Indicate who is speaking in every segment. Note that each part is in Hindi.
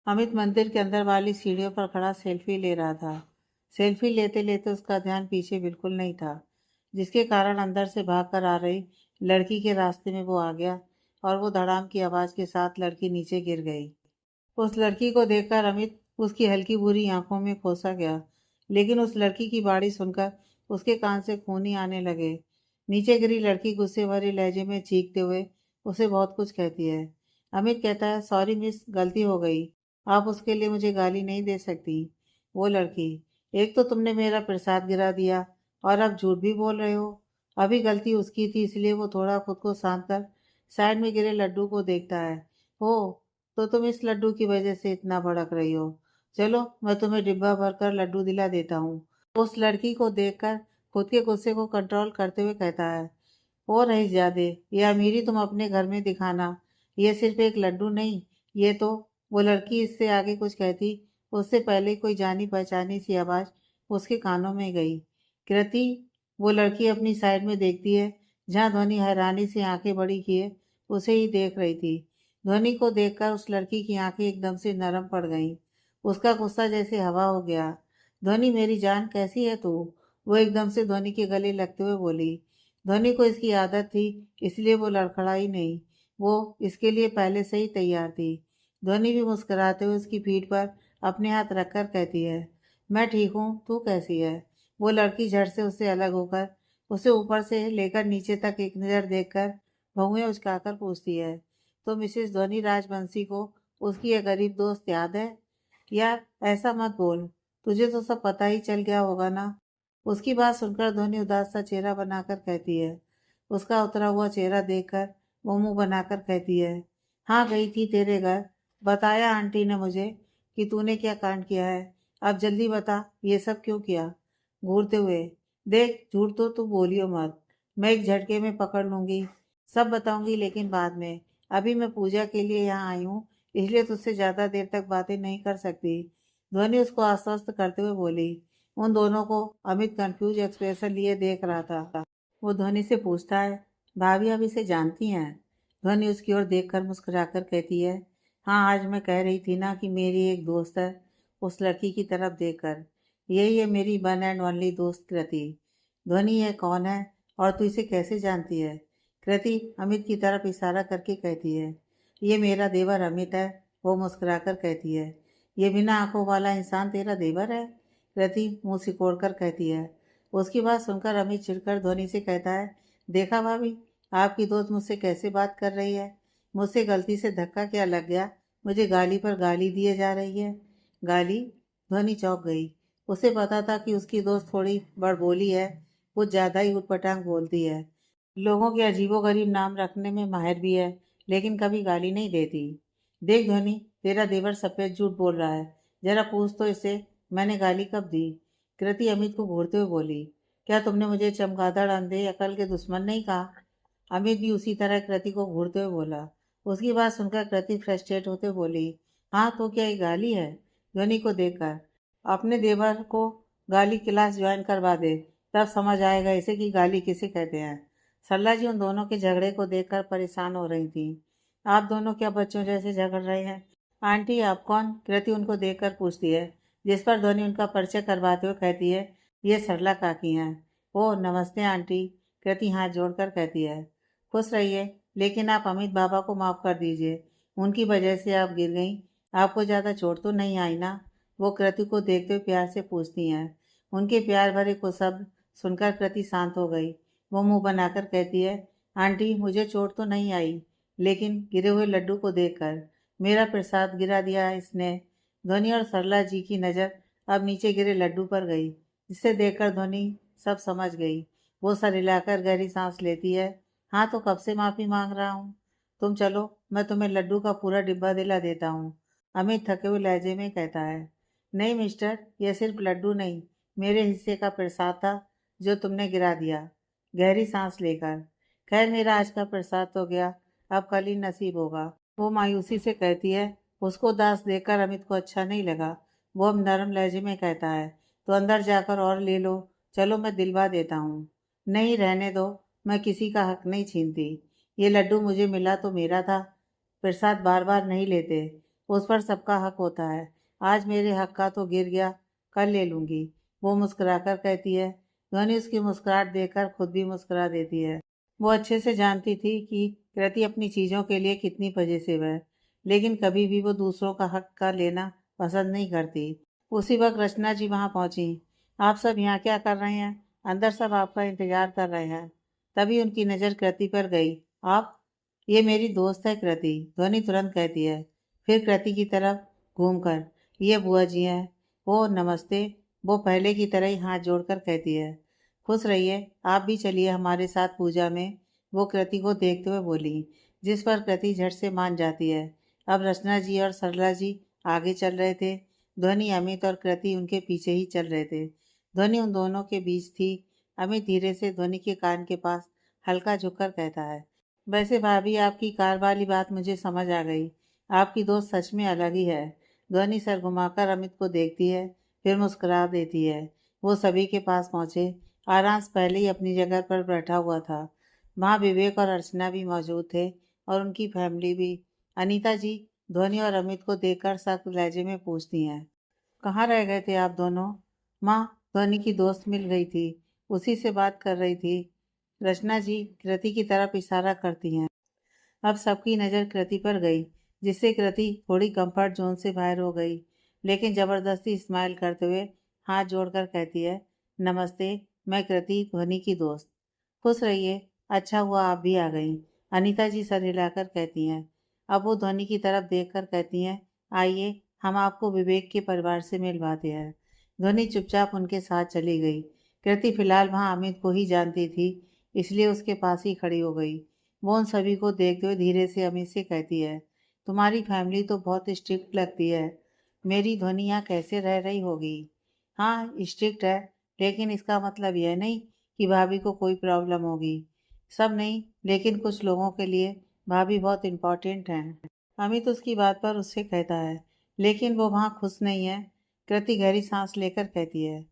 Speaker 1: अमित मंदिर के अंदर वाली सीढ़ियों पर खड़ा सेल्फी ले रहा था। सेल्फी लेते लेते उसका ध्यान पीछे बिल्कुल नहीं था, जिसके कारण अंदर से भागकर आ रही लड़की के रास्ते में वो आ गया और वो धड़ाम की आवाज के साथ लड़की नीचे गिर गई। उस लड़की को देखकर अमित उसकी हल्की बुरी आंखों में खोसा गया, लेकिन उस लड़की की बाड़ी सुनकर उसके कान से खून ही आने लगे। नीचे गिरी लड़की गुस्से भरे लहजे में चीखते हुए उसे बहुत कुछ कहती है। अमित कहता है, सॉरी मिस, गलती हो गई। आप उसके लिए मुझे गाली नहीं दे सकती। वो लड़की, एक तो तुमने मेरा प्रसाद गिरा दिया और अब झूठ भी बोल रहे हो। अभी गलती उसकी थी, इसलिए वो थोड़ा खुद को शांत कर साइड में गिरे लड्डू को देखता है। हो, तो तुम इस लड्डू की वजह से इतना भड़क रही हो। चलो, मैं तुम्हें डिब्बा भरकर लड्डू दिला देता हूँ। उस लड़की को देखकर खुद के गुस्से को कंट्रोल करते हुए कहता है, ओ रईसजादे, ये अमीरी तुम अपने घर में दिखाना। ये सिर्फ एक लड्डू नहीं, ये तो। वो लड़की इससे आगे कुछ कहती उससे पहले कोई जानी पहचानी सी आवाज उसके कानों में गई। कृति। वो लड़की अपनी साइड में देखती है, जहाँ ध्वनि हैरानी से आंखें बड़ी किए उसे ही देख रही थी। ध्वनि को देखकर उस लड़की की आंखें एकदम से नरम पड़ गईं। उसका गुस्सा जैसे हवा हो गया। ध्वनि, मेरी जान, कैसी है तू? वो एकदम से ध्वनि के गले लगते हुए बोली। ध्वनि को इसकी आदत थी, इसलिए वो लड़खड़ाई नहीं। वो इसके लिए पहले से ही तैयार थी। ध्वनि भी मुस्कुराते हुए उसकी पीठ पर अपने हाथ रखकर कहती है, मैं ठीक हूँ, तू कैसी है? वो लड़की झट से उससे अलग होकर उसे ऊपर से लेकर नीचे तक एक नज़र देखकर भौहें उचकाकर पूछती है, तो मिसेस ध्वनि राजवंशी को उसकी यह गरीब दोस्त याद है? यार, ऐसा मत बोल। तुझे तो सब पता ही चल गया होगा ना। उसकी बात सुनकर ध्वनि उदास सा चेहरा बनाकर कहती है। उसका उतरा हुआ चेहरा देखकर वो मुंह बनाकर कहती है, हाँ, गई थी तेरे घर। बताया आंटी ने मुझे कि तूने क्या कांड किया है। अब जल्दी बता, ये सब क्यों किया? घूरते हुए, देख, झूठ तो तू बोलियो मत। मैं एक झटके में पकड़ लूंगी। सब बताऊंगी, लेकिन बाद में। अभी मैं पूजा के लिए यहाँ आई हूँ, इसलिए तुझसे ज्यादा देर तक बातें नहीं कर सकती। ध्वनि उसको आश्वस्त करते हुए बोली। उन दोनों को अमित कंफ्यूज एक्सप्रेशन लिए देख रहा था। वो ध्वनि से पूछता है, भाभी आप इसे जानती हैं? ध्वनि उसकी ओर देखकर मुस्कुराकर कहती है, हाँ, आज मैं कह रही थी ना कि मेरी एक दोस्त है। उस लड़की की तरफ देखकर, यही है मेरी वन एंड ओनली दोस्त कृति। ध्वनि, ये कौन है और तू इसे कैसे जानती है? कृति अमित की तरफ इशारा करके कहती है, ये मेरा देवर अमित है। वो मुस्कुराकर कहती है, ये बिना आंखों वाला इंसान तेरा देवर है? कृति मुंह सिकोड़कर कहती है। उसकी बात सुनकर अमित चिढ़कर ध्वनि से कहता है, देखा भाभी, आपकी दोस्त मुझसे कैसे बात कर रही है। मुझसे गलती से धक्का क्या लग गया, मुझे गाली पर गाली दिए जा रही है। गाली? ध्वनि चौंक गई। उसे पता था कि उसकी दोस्त थोड़ी बड़बोली है, कुछ ज्यादा ही उटपटांग बोलती है, लोगों के अजीबोगरीब नाम रखने में माहिर भी है, लेकिन कभी गाली नहीं देती। देख ध्वनि, तेरा देवर सफेद झूठ बोल रहा है। जरा पूछ तो इसे, मैंने गाली कब दी? कृति अमित को घूरते हुए बोली, क्या तुमने मुझे चमगादड़, अंधे, अकल के दुश्मन नहीं कहा? अमित भी उसी तरह कृति को घूरते हुए बोला। उसकी बात सुनकर कृति फ्रस्ट्रेट होते हुए बोली, हाँ, तो क्या ये गाली है? ध्वनि को देखकर, अपने देवर को गाली क्लास ज्वाइन करवा दे, तब समझ आएगा इसे कि गाली किसे कहते हैं। सरला जी उन दोनों के झगड़े को देखकर परेशान हो रही थी। आप दोनों क्या बच्चों जैसे झगड़ रहे हैं? आंटी, आप कौन? कृति उनको देखकर पूछती है, जिस पर ध्वनि उनका परिचय करवाते हुए कहती है, ये सरला काकी हैं। ओह, नमस्ते आंटी, कृति हाथ जोड़कर कहती है। खुश रहिए, लेकिन आप अमित बाबा को माफ़ कर दीजिए। उनकी वजह से आप गिर गईं। आपको ज़्यादा चोट तो नहीं आई ना? वो कृति को देखते हुए प्यार से पूछती हैं। उनके प्यार भरे कुछ शब्द सुनकर कृति शांत हो गई। वो मुंह बनाकर कहती है, आंटी, मुझे चोट तो नहीं आई, लेकिन गिरे हुए लड्डू को देखकर मेरा प्रसाद गिरा दिया इसने। ध्वनि और सरला जी की नज़र अब नीचे गिरे लड्डू पर गई, जिसे देखकर ध्वनि सब समझ गई। वो सर हिलाकर गहरी सांस लेती है। हाँ, तो कब से माफ़ी मांग रहा हूँ। तुम चलो, मैं तुम्हें लड्डू का पूरा डिब्बा दिला देता हूँ। अमित थके हुए लहजे में कहता है, नहीं मिस्टर, यह सिर्फ लड्डू नहीं, मेरे हिस्से का प्रसाद था जो तुमने गिरा दिया। गहरी सांस लेकर, खैर, मेरा आज का प्रसाद तो गया, अब कल ही नसीब होगा। वो मायूसी से कहती है। उसको उदास देखकर अमित को अच्छा नहीं लगा। वो अब नरम लहजे में कहता है, तो अंदर जाकर और ले लो। चलो, मैं दिलवा देता हूँ। नहीं, रहने दो, मैं किसी का हक नहीं छीनती। ये लड्डू मुझे मिला तो मेरा था। प्रसाद बार बार नहीं लेते। उस पर सबका हक होता है। आज मेरे हक का तो गिर गया, कल ले लूंगी। वो मुस्कुराकर कहती है। ध्वनि उसकी मुस्कुराहट देखकर खुद भी मुस्कुरा देती है। वो अच्छे से जानती थी कि कृति अपनी चीज़ों के लिए कितनी पजेसिव है, लेकिन कभी भी वो दूसरों का हक का लेना पसंद नहीं करती। उसी वक्त रचना जी वहाँ पहुंची। आप सब यहाँ क्या कर रहे हैं? अंदर सब आपका इंतजार कर रहे हैं। तभी उनकी नज़र कृति पर गई। आप? ये मेरी दोस्त है कृति, ध्वनि तुरंत कहती है। फिर कृति की तरफ घूमकर, ये बुआ जी हैं। ओ नमस्ते। वो पहले की तरह ही हाथ जोड़कर कहती है। खुश रहिए, आप भी चलिए हमारे साथ पूजा में। वो कृति को देखते हुए बोली, जिस पर कृति झट से मान जाती है। अब रचना जी और सरला जी आगे चल रहे थे। ध्वनि, अमित और कृति उनके पीछे ही चल रहे थे। ध्वनि उन दोनों के बीच थी। अमित धीरे से ध्वनि के कान के पास हल्का झुककर कहता है, वैसे भाभी आपकी कार वाली बात मुझे समझ आ गई। आपकी दोस्त सच में अलग ही है। ध्वनि सर घुमाकर अमित को देखती है, फिर मुस्कुरा देती है। वो सभी के पास पहुंचे। आरांश पहले ही अपनी जगह पर बैठा हुआ था। वहाँ विवेक और अर्चना भी मौजूद थे और उनकी फैमिली भी। अनीता जी ध्वनि और अमित को देखकर सख्त लहजे में पूछती हैं, कहाँ रह गए थे आप दोनों? माँ, ध्वनि की दोस्त मिल गई थी, उसी से बात कर रही थी। रचना जी कृति की तरफ इशारा करती हैं। अब सबकी नज़र कृति पर गई, जिससे कृति थोड़ी कंफर्ट जोन से बाहर हो गई, लेकिन ज़बरदस्ती स्माइल करते हुए हाथ जोड़कर कहती है, नमस्ते, मैं कृति, ध्वनि की दोस्त। खुश रहिए, अच्छा हुआ आप भी आ गई। अनीता जी सर हिलाकर कहती हैं। अब वो ध्वनि की तरफ देखकर कहती हैं, आइए हम आपको विवेक के परिवार से मिलवाते हैं। ध्वनि चुपचाप उनके साथ चली गई। कृति फिलहाल वहाँ अमित को ही जानती थी, इसलिए उसके पास ही खड़ी हो गई। वो उन सभी को देखते हुए धीरे से अमित से कहती है, तुम्हारी फैमिली तो बहुत स्ट्रिक्ट लगती है। मेरी ध्वनि यहाँ कैसे रह रही होगी? हाँ स्ट्रिक्ट है, लेकिन इसका मतलब यह नहीं कि भाभी को कोई प्रॉब्लम होगी। सब नहीं, लेकिन कुछ लोगों के लिए भाभी बहुत इम्पोर्टेंट हैं। अमित उसकी बात पर उससे कहता है, लेकिन वो वहाँ खुश नहीं है। कृति गहरी सांस लेकर कहती है,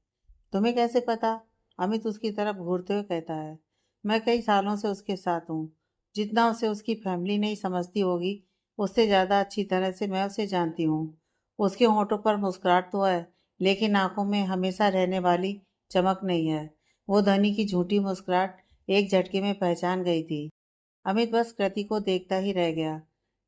Speaker 1: तुम्हें कैसे पता? अमित उसकी तरफ घूरते हुए कहता है, मैं कई सालों से उसके साथ हूँ। जितना उसे उसकी फैमिली नहीं समझती होगी, उससे ज़्यादा अच्छी तरह से मैं उसे जानती हूँ। उसके होंठों पर मुस्कुराहट तो है, लेकिन आंखों में हमेशा रहने वाली चमक नहीं है। वो धनी की झूठी मुस्कुराहट एक झटके में पहचान गई थी। अमित बस कृति को देखता ही रह गया।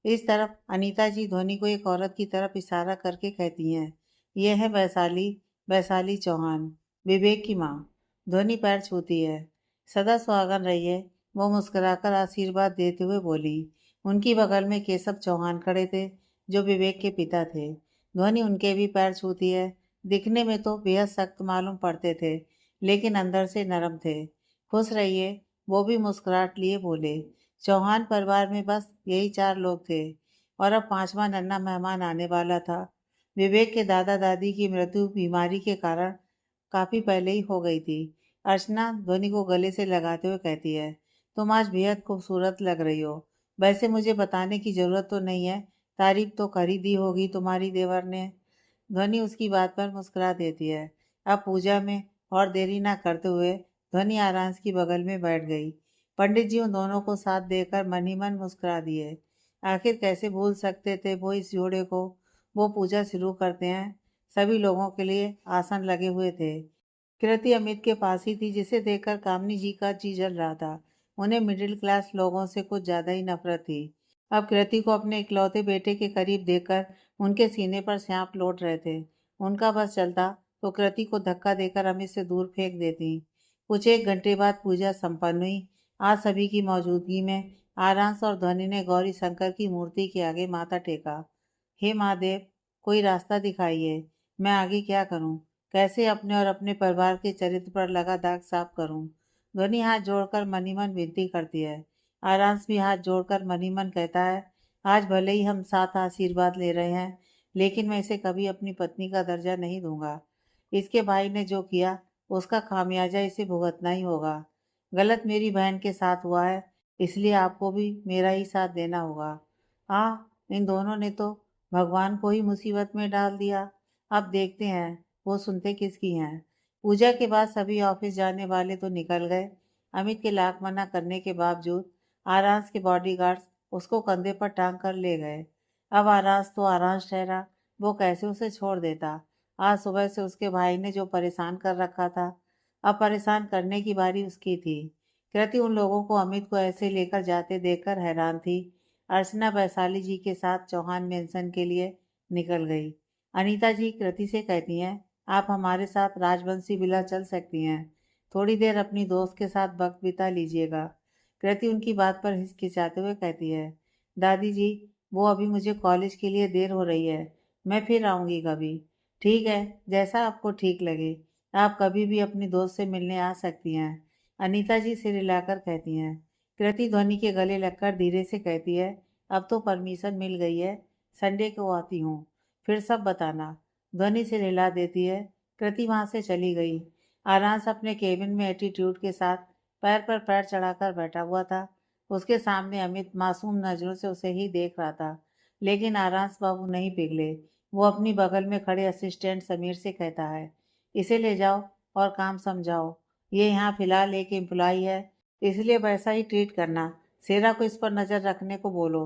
Speaker 1: इस तरफ अनीता जी ध्वनि को एक औरत की तरफ इशारा करके कहती हैं, यह है वैशाली, वैशाली चौहान, विवेक की माँ। ध्वनि पैर छूती है। सदा सुहागन रहिए। वो मुस्कुराकर आशीर्वाद देते हुए बोली। उनकी बगल में केशव चौहान खड़े थे, जो विवेक के पिता थे। ध्वनि उनके भी पैर छूती है। दिखने में तो बेहद सख्त मालूम पड़ते थे, लेकिन अंदर से नरम थे। खुश रहिए, वो भी मुस्कुराहट लिए बोले। चौहान परिवार में बस यही 4 लोग थे और अब 5वां नन्हा मेहमान आने वाला था। विवेक के दादा दादी की मृत्यु बीमारी के कारण काफी पहले ही हो गई थी। अर्चना ध्वनि को गले से लगाते हुए कहती है, तुम आज बेहद खूबसूरत लग रही हो। वैसे मुझे बताने की जरूरत तो नहीं है, तारीफ तो कर ही दी होगी तुम्हारी देवर ने। ध्वनि उसकी बात पर मुस्कुरा देती है। अब पूजा में और देरी ना करते हुए ध्वनि आरांश की बगल में बैठ गई। पंडित जी उन दोनों को साथ देकर मन ही मन मुस्कुरा दिए। आखिर कैसे भूल सकते थे वो इस जोड़े को। वो पूजा शुरू करते हैं। सभी लोगों के लिए आसन लगे हुए थे। कृति अमित के पास ही थी, जिसे देखकर कामनी जी का जी जल रहा था। उन्हें मिडिल क्लास लोगों से कुछ ज्यादा ही नफरत थी। अब कृति को अपने इकलौते बेटे के करीब देखकर उनके सीने पर सांप लौट रहे थे। उनका बस चलता तो कृति को धक्का देकर अमित से दूर फेंक देती। कुछ एक घंटे बाद पूजा संपन्न हुई। आज सभी की मौजूदगी में आरांश और ध्वनि ने गौरी शंकर की मूर्ति के आगे माथा टेका। हे महादेव, कोई रास्ता दिखाइए। मैं आगे क्या करूं? कैसे अपने और अपने परिवार के चरित्र पर लगा दाग साफ करूं? ध्वनि हाथ जोड़कर मन ही मन विनती करती है। आरांश भी हाथ जोड़कर मन ही मन कहता है, आज भले ही हम साथ आशीर्वाद ले रहे हैं, लेकिन मैं इसे कभी अपनी पत्नी का दर्जा नहीं दूंगा। इसके भाई ने जो किया, उसका खामियाजा इसे भुगतना ही होगा। गलत मेरी बहन के साथ हुआ है, इसलिए आपको भी मेरा ही साथ देना होगा। इन दोनों ने तो भगवान को ही मुसीबत में डाल दिया। अब देखते हैं वो सुनते किसकी हैं। पूजा के बाद सभी ऑफिस जाने वाले तो निकल गए। अमित के लाख मना करने के बावजूद आरांस के बॉडीगार्ड्स उसको कंधे पर टांग कर ले गए। अब आराज तो आराज ठहरा, वो कैसे उसे छोड़ देता। आज सुबह से उसके भाई ने जो परेशान कर रखा था, अब परेशान करने की बारी उसकी थी। कृति उन लोगों को अमित को ऐसे लेकर जाते देखकर हैरान थी। अर्चना वैशाली जी के साथ चौहान मेंशन के लिए निकल गई। अनीता जी कृति से कहती हैं, आप हमारे साथ राजवंशी विला चल सकती हैं, थोड़ी देर अपनी दोस्त के साथ वक्त बिता लीजिएगा। कृति उनकी बात पर हिचकिचाते हुए कहती है, दादी जी वो अभी मुझे कॉलेज के लिए देर हो रही है, मैं फिर आऊँगी कभी। ठीक है, जैसा आपको ठीक लगे, आप कभी भी अपनी दोस्त से मिलने आ सकती हैं, अनीता जी सिर हिलाकर कहती हैं। कृति ध्वनि के गले लगकर धीरे से कहती है, अब तो परमिशन मिल गई है, संडे को आती हूँ, फिर सब बताना। ध्वनि सिर हिला देती है। कृति वहाँ से चली गई। आरांस अपने केबिन में एटीट्यूड के साथ पैर पर पैर चढ़ाकर बैठा हुआ था। उसके सामने अमित मासूम नजरों से उसे ही देख रहा था। लेकिन आरांस बाबू नहीं पिघले। वो अपनी बगल में खड़े असिस्टेंट समीर से कहता है, इसे ले जाओ और काम समझाओ। ये यहाँ फिलहाल एक एम्प्लॉई है, इसलिए वैसा ही ट्रीट करना। सेरा को इस पर नजर रखने को बोलो।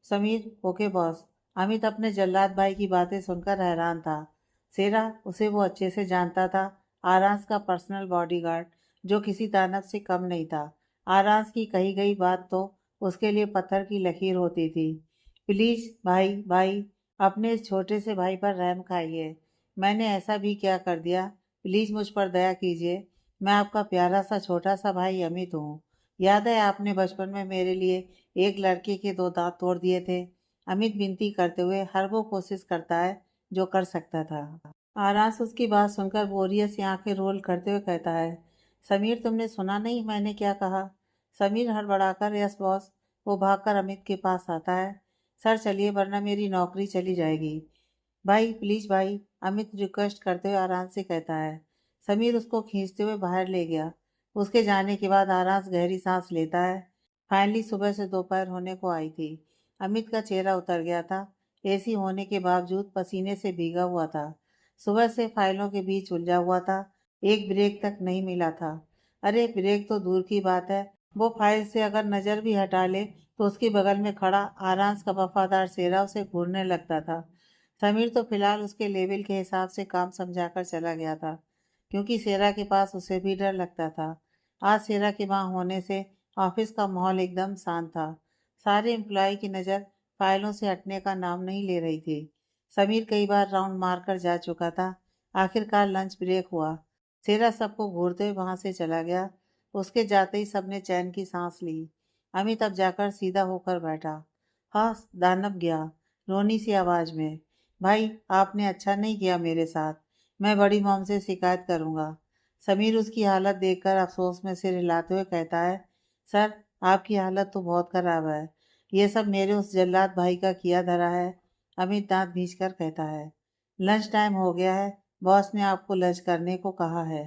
Speaker 1: Sameer, okay boss. अमित अपने जल्लाद भाई की बातें सुनकर हैरान था। सेरा उसे वो अच्छे से जानता था, आरांस का पर्सनल बॉडीगार्ड, जो किसी दानव से कम नहीं था। आरांस की कही गई बात तो उसके लिए पत्थर की लकीर होती थी। प्लीज भाई भाई, अपने इस छोटे से भाई पर रहम खाइए। मैंने ऐसा भी क्या कर दिया, प्लीज मुझ पर दया कीजिए। मैं आपका प्यारा सा छोटा सा भाई अमित हूँ। याद है आपने बचपन में मेरे लिए एक लड़के के दो दांत तोड़ दिए थे। अमित विनती करते हुए हर वो कोशिश करता है जो कर सकता था। आरास उसकी बात सुनकर बोरियत से आंखें रोल करते हुए कहता है, समीर तुमने सुना नहीं मैंने क्या कहा। समीर हड़बड़ाकर, यस बॉस। वो भागकर अमित के पास आता है। सर चलिए वरना मेरी नौकरी चली जाएगी। भाई प्लीज भाई, अमित रिक्वेस्ट करते हुए आराम से कहता है। समीर उसको खींचते हुए बाहर ले गया। उसके जाने के बाद आरांस गहरी सांस लेता है। फाइनली सुबह से दोपहर होने को आई थी। अमित का चेहरा उतर गया था। एसी होने के बावजूद पसीने से भीगा हुआ था। सुबह से फाइलों के बीच उलझा हुआ था। एक ब्रेक तक नहीं मिला था। अरे ब्रेक तो दूर की बात है, वो फाइल से अगर नजर भी हटा ले तो उसके बगल में खड़ा आरांस का वफादार सेरा उसे घूरने लगता था। समीर तो फिलहाल उसके लेवल के हिसाब से काम समझाकर चला गया था, क्योंकि सेरा के पास उसे भी डर लगता था। आज सेरा के वहाँ होने से ऑफिस का माहौल एकदम शांत था। सारे एम्प्लॉय की नज़र फाइलों से हटने का नाम नहीं ले रही थी। समीर कई बार राउंड मारकर जा चुका था। आखिरकार लंच ब्रेक हुआ। सेरा सबको घूरते हुए वहां से चला गया। उसके जाते ही सबने चैन की सांस ली। अमित अब जाकर सीधा होकर बैठा। हाँ, दानव गया, रोनी सी आवाज में। भाई आपने अच्छा नहीं किया मेरे साथ, मैं बड़ी मॉम से शिकायत करूंगा। समीर उसकी हालत देखकर अफसोस में सिर हिलाते हुए कहता है, सर आपकी हालत तो बहुत खराब है, ये सब मेरे उस जल्लाद भाई का किया धरा है। अमित दांत भींचकर कहता है, लंच टाइम हो गया है, बॉस ने आपको लंच करने को कहा है।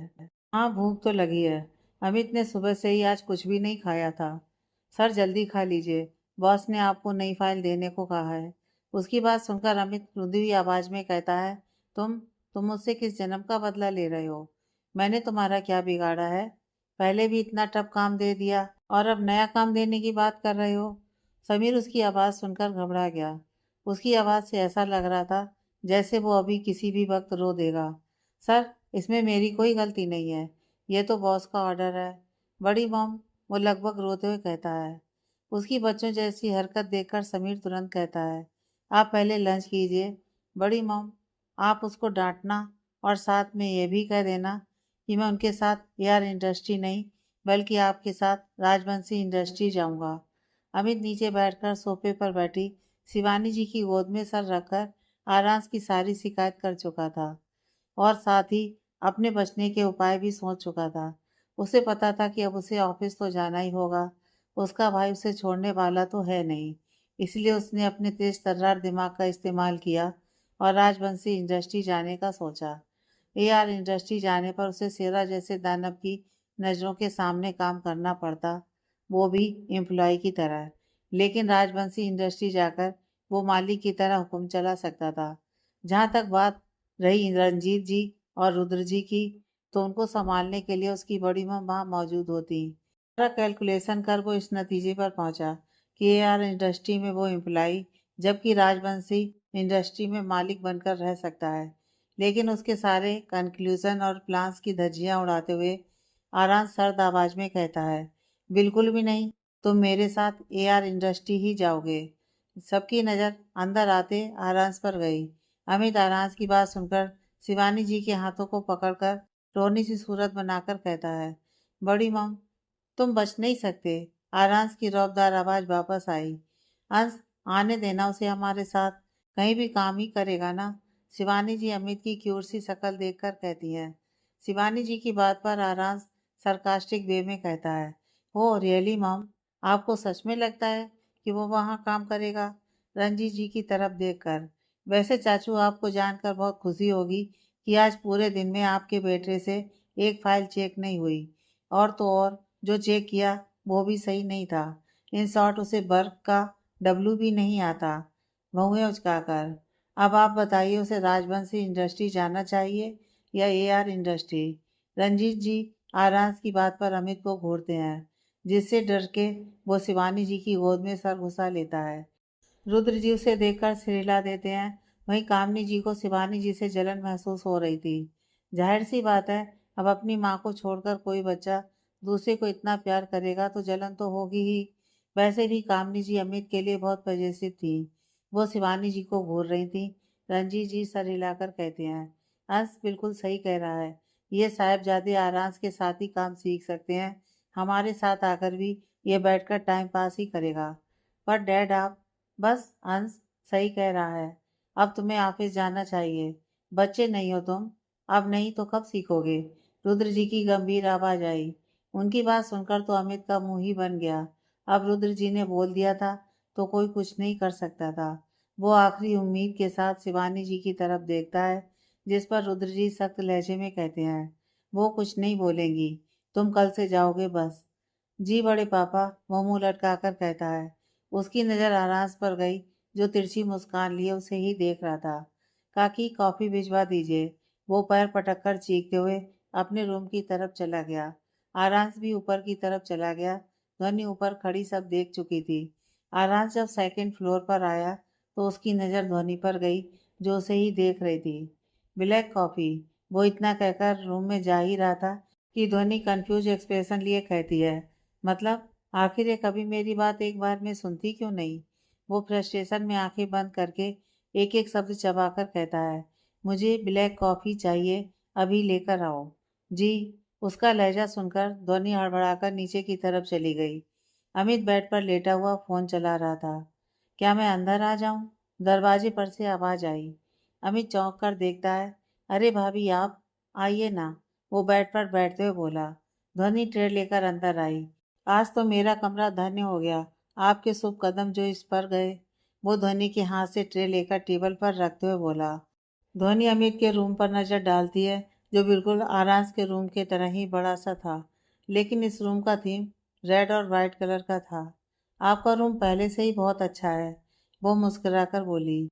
Speaker 1: हाँ भूख तो लगी है, अमित ने सुबह से ही आज कुछ भी नहीं खाया था। सर जल्दी खा लीजिए, बॉस ने आपको नई फाइल देने को कहा है। उसकी बात सुनकर अमित रुंधी हुई आवाज में कहता है, तुम मुझसे किस जन्म का बदला ले रहे हो। मैंने तुम्हारा क्या बिगाड़ा है, पहले भी इतना टफ काम दे दिया और अब नया काम देने की बात कर रहे हो। समीर उसकी आवाज़ सुनकर घबरा गया। उसकी आवाज़ से ऐसा लग रहा था जैसे वो अभी किसी भी वक्त रो देगा। सर इसमें मेरी कोई गलती नहीं है, ये तो बॉस का ऑर्डर है। बड़ी मॉम, वो लगभग रोते हुए कहता है। उसकी बच्चों जैसी हरकत देखकर समीर तुरंत कहता है, आप पहले लंच कीजिए। बड़ी मॉम, आप उसको डांटना और साथ में ये भी कह देना कि मैं उनके साथ एआर इंडस्ट्री नहीं बल्कि आपके साथ राजवंशी इंडस्ट्री जाऊंगा। अमित नीचे बैठकर सोफे पर बैठी शिवानी जी की गोद में सर रखकर आरांस की सारी शिकायत कर चुका था और साथ ही अपने बचने के उपाय भी सोच चुका था। उसे पता था कि अब उसे ऑफिस तो जाना ही होगा। उसका भाई उसे छोड़ने वाला तो है नहीं, इसलिए उसने अपने तेज तर्रार दिमाग का इस्तेमाल किया और राजवंशी इंडस्ट्री जाने का सोचा। एआर इंडस्ट्री जाने पर उसे सेरा जैसे दानव की नज़रों के सामने काम करना पड़ता, वो भी एम्प्लॉय की तरह। लेकिन राजवंशी इंडस्ट्री जाकर वो मालिक की तरह हुक्म चला सकता था। जहाँ तक बात रही रंजीत जी और रुद्र जी की, तो उनको संभालने के लिए उसकी बड़ी माँ वहाँ मौजूद होती। सारा कैलकुलेशन कर वो इस नतीजे पर पहुंचा कि एआर इंडस्ट्री में वो एम्प्लाई जबकि राजवंशी इंडस्ट्री में मालिक बनकर रह सकता है। लेकिन उसके सारे कंक्लूजन और प्लान्स की धज्जियां उड़ाते हुए आराम सर्द आवाज में कहता है, बिल्कुल भी नहीं, तुम मेरे साथ एआर इंडस्ट्री ही जाओगे। सबकी नज़र अंदर आते आरांस पर गई। अमित आरांस की बात सुनकर शिवानी जी के हाथों को पकड़कर रोनी सी सूरत बनाकर कहता है, बड़ी मम, तुम बच नहीं सकते। आरांस की रौबदार आवाज वापस आई। अंश, आने देना उसे हमारे साथ, कहीं भी काम ही करेगा ना। शिवानी जी अमित की क्यूट सी शक्ल देखकर कहती हैं। शिवानी जी की बात पर आरांस सरकास्टिक वे में कहता है, ओ रियली मॉम, आपको सच में लगता है कि वो वहाँ काम करेगा? रंजीत जी की तरफ देखकर, वैसे चाचू आपको जानकर बहुत खुशी होगी कि आज पूरे दिन में आपके बेटे से एक फाइल चेक नहीं हुई, और तो और जो चेक किया वो भी सही नहीं था। इन शॉर्ट उसे वर्क का डब्लू भी नहीं आता। भौहें उचकाकर, अब आप बताइए उसे राजवंशी इंडस्ट्री जाना चाहिए या एआर इंडस्ट्री? रंजीत जी आरांस की बात पर अमित को घूरते हैं, जिससे डर के वो शिवानी जी की गोद में सर घुसा लेता है। रुद्र जी उसे देखकर सिर हिला देते हैं। वहीं कामनी जी को शिवानी जी से जलन महसूस हो रही थी। जाहिर सी बात है, अब अपनी माँ को छोड़कर कोई बच्चा दूसरे को इतना प्यार करेगा तो जलन तो होगी ही। वैसे भी कामनी जी अमित के लिए बहुत पजेसिव थी। वो शिवानी जी को घूर रही थी। रंजीत जी सर हिलाकर कहते हैं, अंश बिल्कुल सही कह रहा है। ये साहिबजादे आरांस के साथ ही काम सीख सकते हैं। हमारे साथ आकर भी ये बैठकर टाइम पास ही करेगा। पर डैड आप, बस अंश सही कह रहा है। अब तुम्हें ऑफिस जाना चाहिए। बच्चे नहीं हो तुम। अब नहीं तो कब सीखोगे? रुद्र जी की गंभीर आवाज आई। उनकी बात सुनकर तो अमित का मुंह ही बन गया। अब रुद्र जी ने बोल दिया था तो कोई कुछ नहीं कर सकता था। वो आखिरी उम्मीद के साथ शिवानी जी की तरफ देखता है, जिस पर रुद्र जी सख्त लहजे में कहते हैं, वो कुछ नहीं बोलेंगी, तुम कल से जाओगे बस। जी बड़े पापा, वो मुंह लटकाकर कहता है। उसकी नज़र आरास पर गई, जो तिरछी मुस्कान लिए उसे ही देख रहा था। काकी कॉफ़ी भिजवा दीजिए। वो पैर पटक कर चीखते हुए अपने रूम की तरफ चला गया। आरांस भी ऊपर की तरफ चला गया। ध्वनि ऊपर खड़ी सब देख चुकी थी। आरांस जब सेकंड फ्लोर पर आया तो उसकी नज़र ध्वनि पर गई, जो उसे ही देख रही थी। ब्लैक कॉफ़ी, वो इतना कहकर रूम में जा ही रहा था कि ध्वनि कंफ्यूज एक्सप्रेशन लिए कहती है, मतलब आखिर ये कभी मेरी बात एक बार में सुनती क्यों नहीं? वो फ्रस्ट्रेशन में आंखें बंद करके एक एक शब्द चबाकर कहता है, मुझे ब्लैक कॉफ़ी चाहिए, अभी लेकर आओ। जी। उसका लहजा सुनकर ध्वनि हड़बड़ाकर नीचे की तरफ चली गई। अमित बेड पर लेटा हुआ फोन चला रहा था। क्या मैं अंदर आ जाऊं? दरवाजे पर से आवाज आई। अमित चौंक कर देखता है। अरे भाभी आप, आइए ना। वो बेड पर बैठते हुए बोला। ध्वनि ट्रे लेकर अंदर आई। आज तो मेरा कमरा धन्य हो गया, आपके शुभ कदम जो इस पर गए। वो ध्वनि के हाथ से ट्रे लेकर टेबल पर रखते हुए बोला। ध्वनि अमित के रूम पर नजर डालती है, जो बिल्कुल आरांस के रूम के तरह ही बड़ा सा था, लेकिन इस रूम का थीम रेड और वाइट कलर का था। आपका रूम पहले से ही बहुत अच्छा है, वो मुस्कुराकर बोली।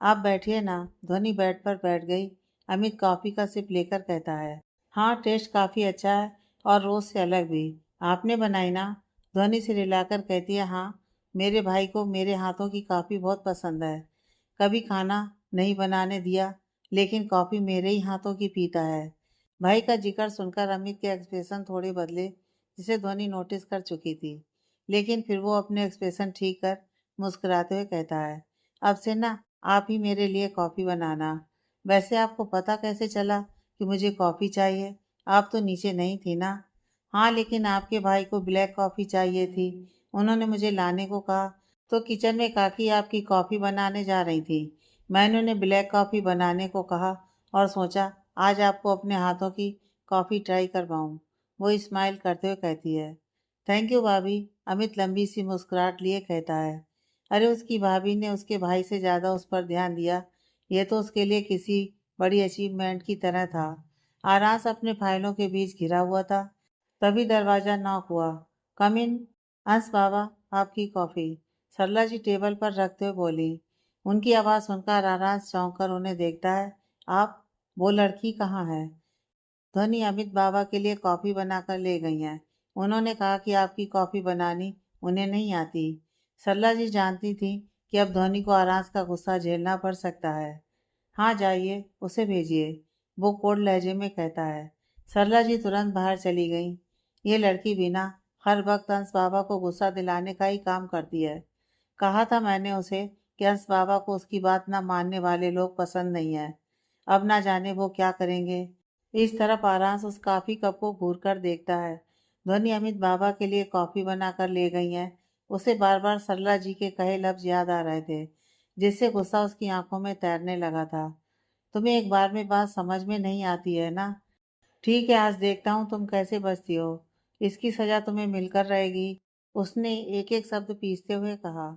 Speaker 1: आप बैठिए ना। ध्वनि बेड पर बैठ गई। अमित कॉफी का सिप लेकर कहता है, हाँ टेस्ट काफी अच्छा है, और रोज से अलग भी। आपने बनाई ना? ध्वनि सिर हिलाकर कहती है, हाँ, मेरे भाई को मेरे हाथों की कॉफी बहुत पसंद है। कभी खाना नहीं बनाने दिया, लेकिन कॉफी मेरे ही हाथों की पीता है। भाई का जिक्र सुनकर अमित के एक्सप्रेशन थोड़े बदले, जिसे ध्वनि नोटिस कर चुकी थी। लेकिन फिर वो अपने एक्सप्रेशन ठीक कर मुस्कुराते हुए कहता है, अब से ना आप ही मेरे लिए कॉफ़ी बनाना। वैसे आपको पता कैसे चला कि मुझे कॉफ़ी चाहिए? आप तो नीचे नहीं थी ना? हाँ, लेकिन आपके भाई को ब्लैक कॉफ़ी चाहिए थी। उन्होंने मुझे लाने को कहा, तो किचन में काकी आपकी कॉफ़ी बनाने जा रही थी। मैंने उन्हें ब्लैक कॉफ़ी बनाने को कहा और सोचा आज आपको अपने हाथों की कॉफ़ी ट्राई करवाऊँ। वो स्माइल करते हुए कहती है, थैंक यू भाभी। अमित लंबी सी मुस्कुराहट लिए कहता है, अरे उसकी भाभी ने उसके भाई से ज़्यादा उस पर ध्यान दिया। यह तो उसके लिए किसी बड़ी अचीवमेंट की तरह था। आरास अपने फाइलों के बीच घिरा हुआ था। तभी दरवाज़ा नॉक हुआ। कम इन। हंस बाबा, आपकी कॉफ़ी। सरला जी टेबल पर रखते हुए बोली। उनकी आवाज़ सुनकर आरास चौंक कर उन्हें देखता है। आप, वो लड़की कहाँ है? ध्वनि अमित बाबा के लिए कॉफ़ी बनाकर ले गई हैं। उन्होंने कहा कि आपकी कॉफ़ी बनानी उन्हें नहीं आती। सरला जी जानती थी कि अब धोनी को आरांस का गुस्सा झेलना पड़ सकता है। हाँ जाइए, उसे भेजिए, वो कोड लहजे में कहता है। सरला जी तुरंत बाहर चली गई। ये लड़की बिना हर वक्त अंश बाबा को गुस्सा दिलाने का ही काम करती है। कहा था मैंने उसे कि अंश बाबा को उसकी बात न मानने वाले लोग पसंद नहीं है। अब ना जाने वो क्या करेंगे। इस तरफ आरांस उस कॉफी कप को घूर कर देखता है। ध्वनि अमित बाबा के लिए कॉफी बनाकर ले गई है। उसे बार बार सरला जी के कहे लफ्ज याद आ रहे थे, जिससे गुस्सा उसकी आंखों में तैरने लगा था। तुम्हें एक बार में बात समझ में नहीं आती है ना? ठीक है, आज देखता हूँ तुम कैसे बचती हो। इसकी सजा तुम्हें मिलकर रहेगी। उसने एक एक शब्द पीसते हुए कहा।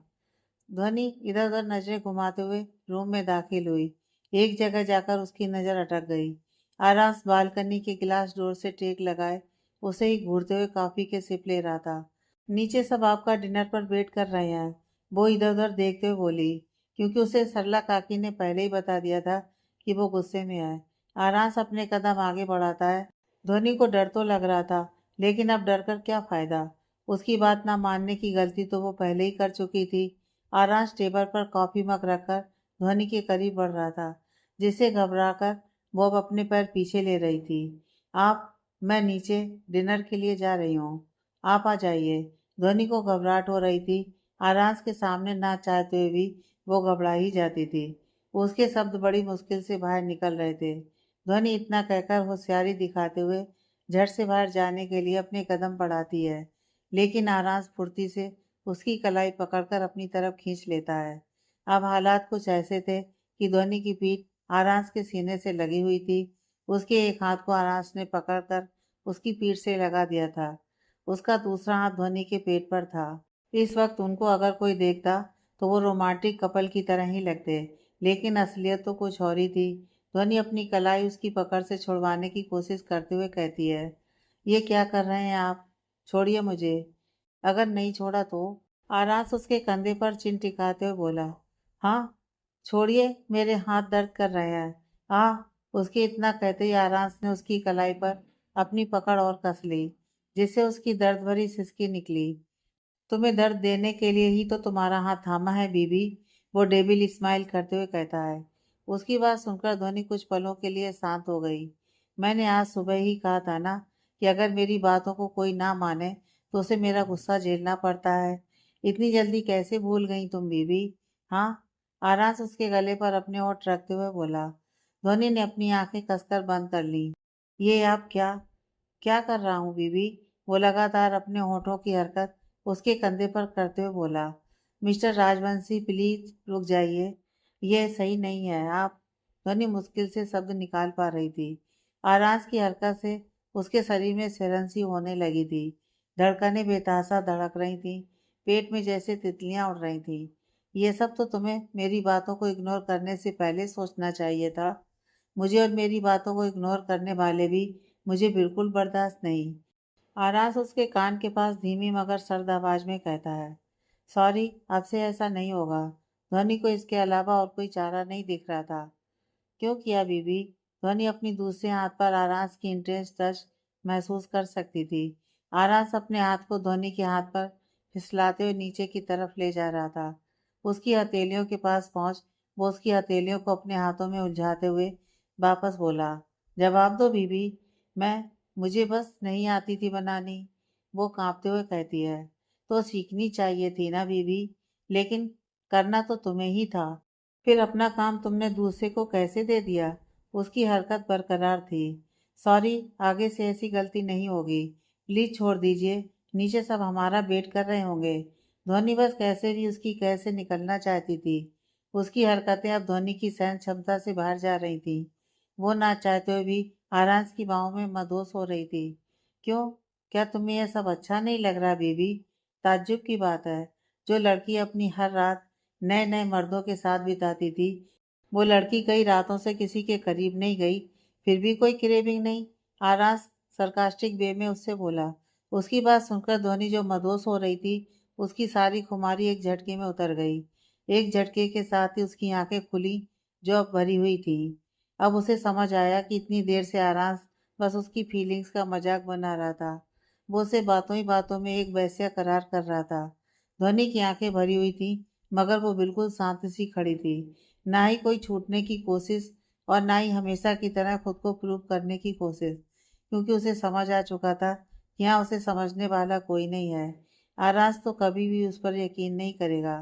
Speaker 1: ध्वनि इधर उधर नजरें घुमाते हुए रूम में दाखिल हुई। एक जगह जाकर उसकी नजर अटक गई। आरास बालकनी के गिलास डोर से टेक लगाए उसे ही घूरते हुए कॉफी के सिप ले रहा था। नीचे सब आपका डिनर पर वेट कर रहे हैं, वो इधर उधर देखते हुए बोली, क्योंकि उसे सरला काकी ने पहले ही बता दिया था कि वो गुस्से में है। आरांस अपने कदम आगे बढ़ाता है। ध्वनि को डर तो लग रहा था, लेकिन अब डर कर क्या फायदा। उसकी बात ना मानने की गलती तो वो पहले ही कर चुकी थी। आरांस टेबल पर कॉफी मग रखकर ध्वनि के करीब बढ़ रहा था, जिसे घबराकर वो अब अपने पैर पीछे ले रही थी। आप, मैं नीचे डिनर के लिए जा रही हूँ, आप आ जाइए। ध्वनि को घबराहट हो रही थी। आरांस के सामने ना चाहते हुए भी वो घबरा ही जाती थी। उसके शब्द बड़ी मुश्किल से बाहर निकल रहे थे। ध्वनि इतना कहकर होशियारी दिखाते हुए झट से बाहर जाने के लिए अपने कदम बढ़ाती है, लेकिन आरांस फुर्ती से उसकी कलाई पकड़कर अपनी तरफ खींच लेता है। अब हालात कुछ ऐसे थे कि ध्वनि की पीठ आरांस के सीने से लगी हुई थी। उसके एक हाथ को आरांस ने पकड़कर उसकी पीठ से लगा दिया था। उसका दूसरा हाथ ध्वनि के पेट पर था। इस वक्त उनको अगर कोई देखता तो वो रोमांटिक कपल की तरह ही लगते, लेकिन असलियत तो कुछ और ही थी। ध्वनि अपनी कलाई उसकी पकड़ से छुड़वाने की कोशिश करते हुए कहती है, ये क्या कर रहे हैं आप? छोड़िए मुझे। अगर नहीं छोड़ा तो? आरांस उसके कंधे पर चिन टिकाते हुए बोला। हाँ, छोड़िए, मेरे हाथ दर्द कर रहे हैं। उसके इतना कहते ही आरांस ने उसकी कलाई पर अपनी पकड़ और कस ली, जिससे उसकी दर्द भरी सिसकी निकली। तुम्हें दर्द देने के लिए ही तो तुम्हारा हाथ थामा है बीबी, वो डेबिल स्माइल करते हुए कहता है। उसकी बात सुनकर ध्वनि कुछ पलों के लिए शांत हो गई। मैंने आज सुबह ही कहा था ना कि अगर मेरी बातों को कोई ना माने तो उसे मेरा गुस्सा झेलना पड़ता है। इतनी जल्दी कैसे भूल गई तुम बीबी? हाँ, आरांस उसके गले पर अपने होंठ रखते हुए बोला। ध्वनि ने अपनी आंखें कसकर बंद कर ली। ये आप क्या क्या कर रहा हूँ बीबी? वो लगातार अपने होठों की हरकत उसके कंधे पर करते हुए बोला। मिस्टर राजवंशी प्लीज रुक जाइए, यह सही नहीं है। आप, ध्वनि मुश्किल से शब्द निकाल पा रही थी। आरांस की हरकत से उसके शरीर में सिरन सी होने लगी थी। धड़कनें बेतहाशा धड़क रही थी, पेट में जैसे तितलियां उड़ रही थी। ये सब तो तुम्हें मेरी बातों को इग्नोर करने से पहले सोचना चाहिए था। मुझे और मेरी बातों को इग्नोर करने वाले भी मुझे बिल्कुल बर्दाश्त नहीं। आरास उसके कान के पास धीमी मगर सर्द आवाज में कहता है। सॉरी, आपसे ऐसा नहीं होगा। ध्वनि को इसके अलावा और कोई चारा नहीं दिख रहा था। क्यों किया बीबी? ध्वनि अपनी दूसरे हाथ पर आरास की इंटेंस टच महसूस कर सकती थी। आरास अपने हाथ को ध्वनि के हाथ पर फिसलाते हुए नीचे की तरफ ले जा रहा था। उसकी हथेलियों के पास पहुंच वो उसकी हथेलियों को अपने हाथों में उलझाते हुए वापस बोला। जवाब दो बीबी। मैं मुझे बस नहीं आती थी बनानी, वो कांपते हुए कहती है। तो सीखनी चाहिए थी ना बीबी, लेकिन करना तो तुम्हें ही था। फिर अपना काम तुमने दूसरे को कैसे दे दिया? उसकी हरकत बरकरार थी। सॉरी, आगे से ऐसी गलती नहीं होगी। प्लीज छोड़ दीजिए, नीचे सब हमारा वेट कर रहे होंगे। ध्वनि बस कैसे भी उसकी कैसे निकलना चाहती थी। उसकी हरकतें अब ध्वनि की सहन क्षमता से बाहर जा रही थी। वो ना चाहते हुए भी आरांस की बाहों में मदोस हो रही थी। क्यों, क्या तुम्हें यह सब अच्छा नहीं लग रहा बीबी? ताज्जुब की बात है, जो लड़की अपनी हर रात नए नए मर्दों के साथ बिताती थी, वो लड़की कई रातों से किसी के करीब नहीं गई, फिर भी कोई क्रेविंग नहीं। आरांस सरकास्टिक वे में उससे बोला। उसकी बात सुनकर ध्वनि जो मदोस हो रही थी, उसकी सारी खुमारी एक झटके में उतर गई। एक झटके के साथ ही उसकी आंखें खुली, जो अब भरी हुई थी। अब उसे समझ आया कि इतनी देर से आरांस बस उसकी फीलिंग्स का मजाक बना रहा था। वो उसे बातों ही बातों में एक वैश्या करार कर रहा था। ध्वनि की आंखें भरी हुई थी, मगर वो बिल्कुल शांत सी खड़ी थी, ना ही कोई छूटने की कोशिश और ना ही हमेशा की तरह खुद को प्रूव करने की कोशिश, क्योंकि उसे समझ आ चुका था कि यहाँ उसे समझने वाला कोई नहीं है। आराज तो कभी भी उस पर यकीन नहीं करेगा।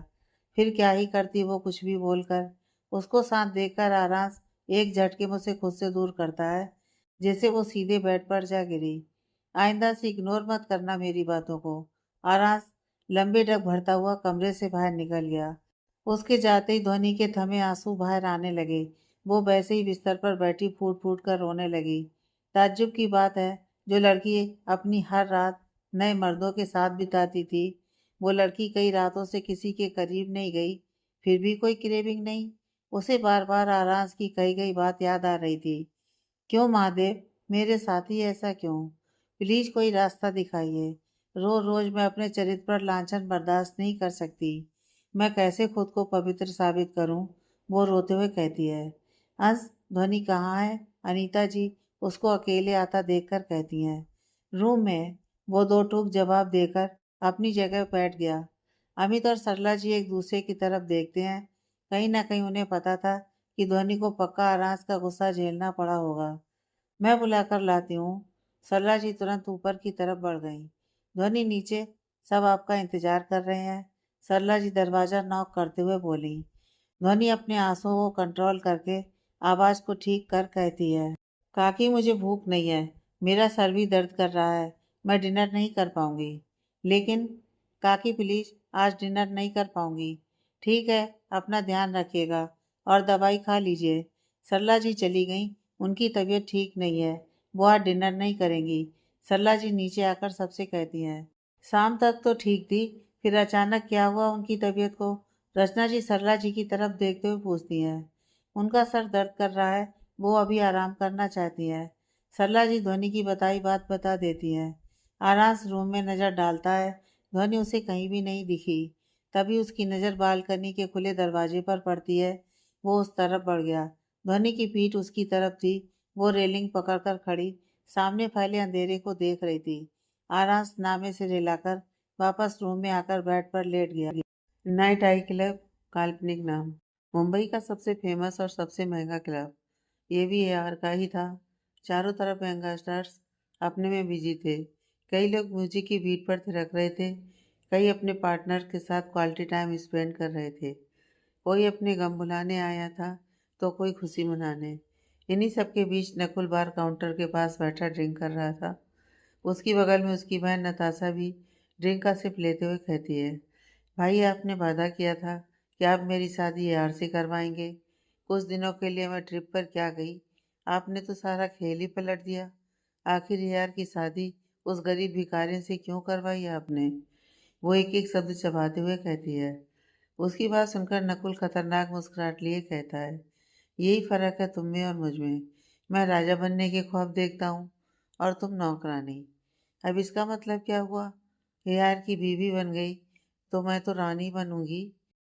Speaker 1: फिर क्या ही करती वो कुछ भी बोलकर। उसको शांत देखकर आराज एक झटके में उसे खुद से दूर करता है, जैसे वो सीधे बेड पर जा गिरी। आइंदा से इग्नोर मत करना मेरी बातों को। आराज लंबे डग भरता हुआ कमरे से बाहर निकल गया। उसके जाते ही ध्वनि के थमे आंसू बाहर आने लगे। वो वैसे ही बिस्तर पर बैठी फूट फूट कर रोने लगी। ताज्जुब की बात है, जो लड़की अपनी हर रात नए मर्दों के साथ बिताती थी, वो लड़की कई रातों से किसी के करीब नहीं गई, फिर भी कोई क्रेविंग नहीं। उसे बार बार आराज की कही गई बात याद आ रही थी। क्यों महादेव, मेरे साथ ही ऐसा क्यों? प्लीज कोई रास्ता दिखाइए। रोज रोज मैं अपने चरित्र पर लांछन बर्दाश्त नहीं कर सकती। मैं कैसे खुद को पवित्र साबित करूं? वो रोते हुए कहती है। अंश, ध्वनि कहाँ है? अनीता जी उसको अकेले आता देखकर कहती हैं। रूम में। वो दो टूक जवाब देकर अपनी जगह बैठ गया। अमित और सरला जी एक दूसरे की तरफ देखते हैं। कहीं ना कहीं उन्हें पता था कि ध्वनि को पक्का आराज का गुस्सा झेलना पड़ा होगा। मैं बुलाकर लाती हूँ। सरला जी तुरंत ऊपर की तरफ बढ़ गईं। ध्वनि नीचे, सब आपका इंतजार कर रहे हैं। सरला जी दरवाजा नॉक करते हुए बोली। ध्वनि अपने आंसुओं को कंट्रोल करके आवाज को ठीक कर कहती है। काकी, मुझे भूख नहीं है। मेरा सर भी दर्द कर रहा है। मैं डिनर नहीं कर पाऊंगी। लेकिन काकी प्लीज, आज डिनर नहीं कर पाऊंगी। ठीक है, अपना ध्यान रखिएगा और दवाई खा लीजिए। सरला जी चली गईं। उनकी तबीयत ठीक नहीं है। वो आज डिनर नहीं करेंगी। सरला जी नीचे आकर सबसे कहती हैं। शाम तक तो ठीक थी, फिर अचानक क्या हुआ उनकी तबीयत को? रचना जी सरला जी की तरफ देखते हुए पूछती हैं। उनका सर दर्द कर रहा है, वो अभी आराम करना चाहती हैं। सरला जी ध्वनि की बताई बात बता देती हैं। आरांस रूम में नजर डालता है। ध्वनि उसे कहीं भी नहीं दिखी। तभी उसकी नजर बालकनी के खुले दरवाजे पर पड़ती है। वो उस तरफ बढ़ गया। ध्वनि की पीठ उसकी तरफ थी। वो रेलिंग पकड़कर खड़ी सामने फैले अंधेरे को देख रही थी। आरांस नामे से हिलाकर वापस रूम में आकर बेड पर लेट गया। नाइट आई क्लब, काल्पनिक नाम। मुंबई का सबसे फेमस और सबसे महंगा क्लब। ये भी एआर का ही था। चारों तरफ यंगस्टर्स अपने में बिजी थे। कई लोग म्यूजिक की बीट पर थिरक रहे थे। कई अपने पार्टनर के साथ क्वालिटी टाइम स्पेंड कर रहे थे। कोई अपने गम भुलाने आया था तो कोई खुशी मनाने। इन्हीं सबके बीच नकुल बार काउंटर के पास बैठा ड्रिंक कर रहा था। उसकी बगल में उसकी बहन नताशा भी ड्रिंक का सिप लेते हुए कहती है। भाई, आपने वादा किया था कि आप मेरी शादी यार से करवाएंगे। कुछ दिनों के लिए मैं ट्रिप पर क्या गई, आपने तो सारा खेल ही पलट दिया। आखिर यार की शादी उस गरीब भिखारी से क्यों करवाई आपने? वो एक एक शब्द चबाते हुए कहती है। उसकी बात सुनकर नकुल खतरनाक मुस्कुराहट लिए कहता है। यही फर्क है तुम में और मुझ में। मैं राजा बनने के ख्वाब देखता हूँ और तुम नौकरानी। अब इसका मतलब क्या हुआ? यार की बीवी बन गई तो मैं तो रानी बनूंगी।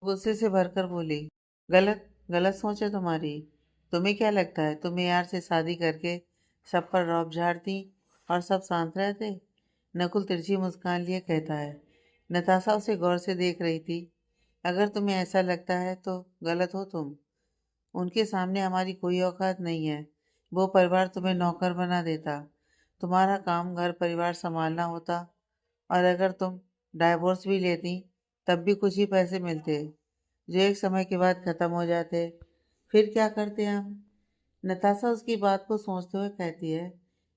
Speaker 1: गुस्से से भरकर बोली। गलत गलत सोच है तुम्हारी। तुम्हें क्या लगता है तुम यार से शादी करके सब पर रौब झाड़ती और सब शांत रहते? नकुल तिरछी मुस्कान लिए कहता है। नताशा उसे गौर से देख रही थी। अगर तुम्हें ऐसा लगता है तो गलत हो तुम। उनके सामने हमारी कोई औकात नहीं है। वो परिवार तुम्हें नौकर बना देता। तुम्हारा काम घर परिवार संभालना होता। और अगर तुम डाइवोर्स भी लेती तब भी कुछ ही पैसे मिलते, जो एक समय के बाद ख़त्म हो जाते। फिर क्या करते हम? नताशा उसकी बात को सोचते हुए कहती है।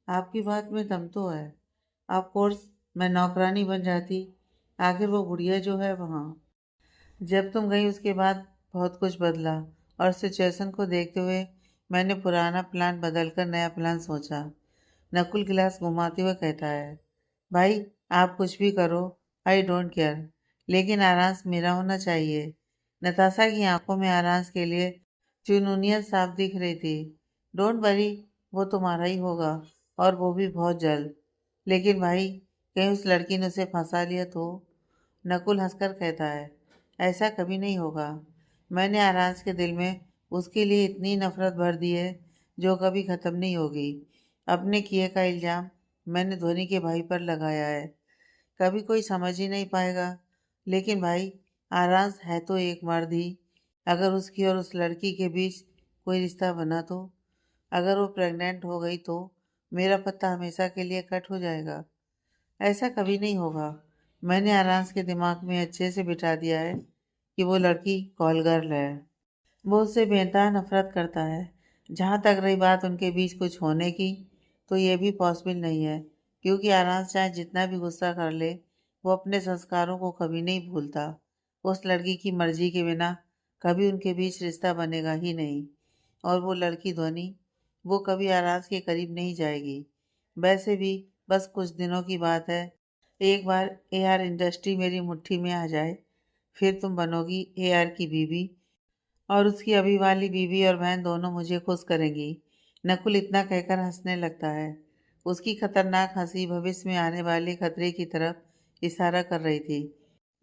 Speaker 1: आपकी बात में दम तो है। ऑफ कोर्स मैं नौकरानी बन जाती। आखिर वो गुड़िया जो है वहाँ। जब तुम गई उसके बाद बहुत कुछ बदला और सिचुएशन को देखते हुए मैंने पुराना प्लान बदलकर नया प्लान सोचा। नकुल गिलास घुमाते हुए कहता है। भाई, आप कुछ भी करो, आई डोंट केयर, लेकिन आरांस मेरा होना चाहिए। नताशा की आंखों में आरांस के लिए चुनूनियत साफ दिख रही थी। डोंट वरी, वो तुम्हारा ही होगा और वो भी बहुत जल्द। लेकिन भाई, कहीं उस लड़की ने उसे फंसा लिया तो? नकुल हंसकर कहता है। ऐसा कभी नहीं होगा। मैंने आरांस के दिल में उसके लिए इतनी नफरत भर दी है जो कभी ख़त्म नहीं होगी। अपने किए का इल्ज़ाम मैंने धोनी के भाई पर लगाया है। कभी कोई समझ ही नहीं पाएगा। लेकिन भाई, आरांस है तो एक मर्द ही। अगर उसकी और उस लड़की के बीच कोई रिश्ता बना तो, अगर वो प्रेग्नेंट हो गई तो मेरा पत्ता हमेशा के लिए कट हो जाएगा। ऐसा कभी नहीं होगा। मैंने आरांस के दिमाग में अच्छे से बिठा दिया है कि वो लड़की कॉल गर्ल है। वो उससे बेनतहा नफरत करता है। जहाँ तक रही बात उनके बीच कुछ होने की, तो ये भी पॉसिबल नहीं है, क्योंकि आरांस चाहे जितना भी गुस्सा कर ले, वो अपने संस्कारों को कभी नहीं भूलता। उस लड़की की मर्जी के बिना कभी उनके बीच रिश्ता बनेगा ही नहीं। और वो लड़की ध्वनि, वो कभी आरांस के करीब नहीं जाएगी। वैसे भी बस कुछ दिनों की बात है। एक बार एआर इंडस्ट्री मेरी मुट्ठी में आ जाए, फिर तुम बनोगी एआर की बीवी, और उसकी अभी वाली बीवी और बहन दोनों मुझे खुश करेंगी। नकुल इतना कहकर हंसने लगता है। उसकी खतरनाक हंसी भविष्य में आने वाले खतरे की तरफ इशारा कर रही थी।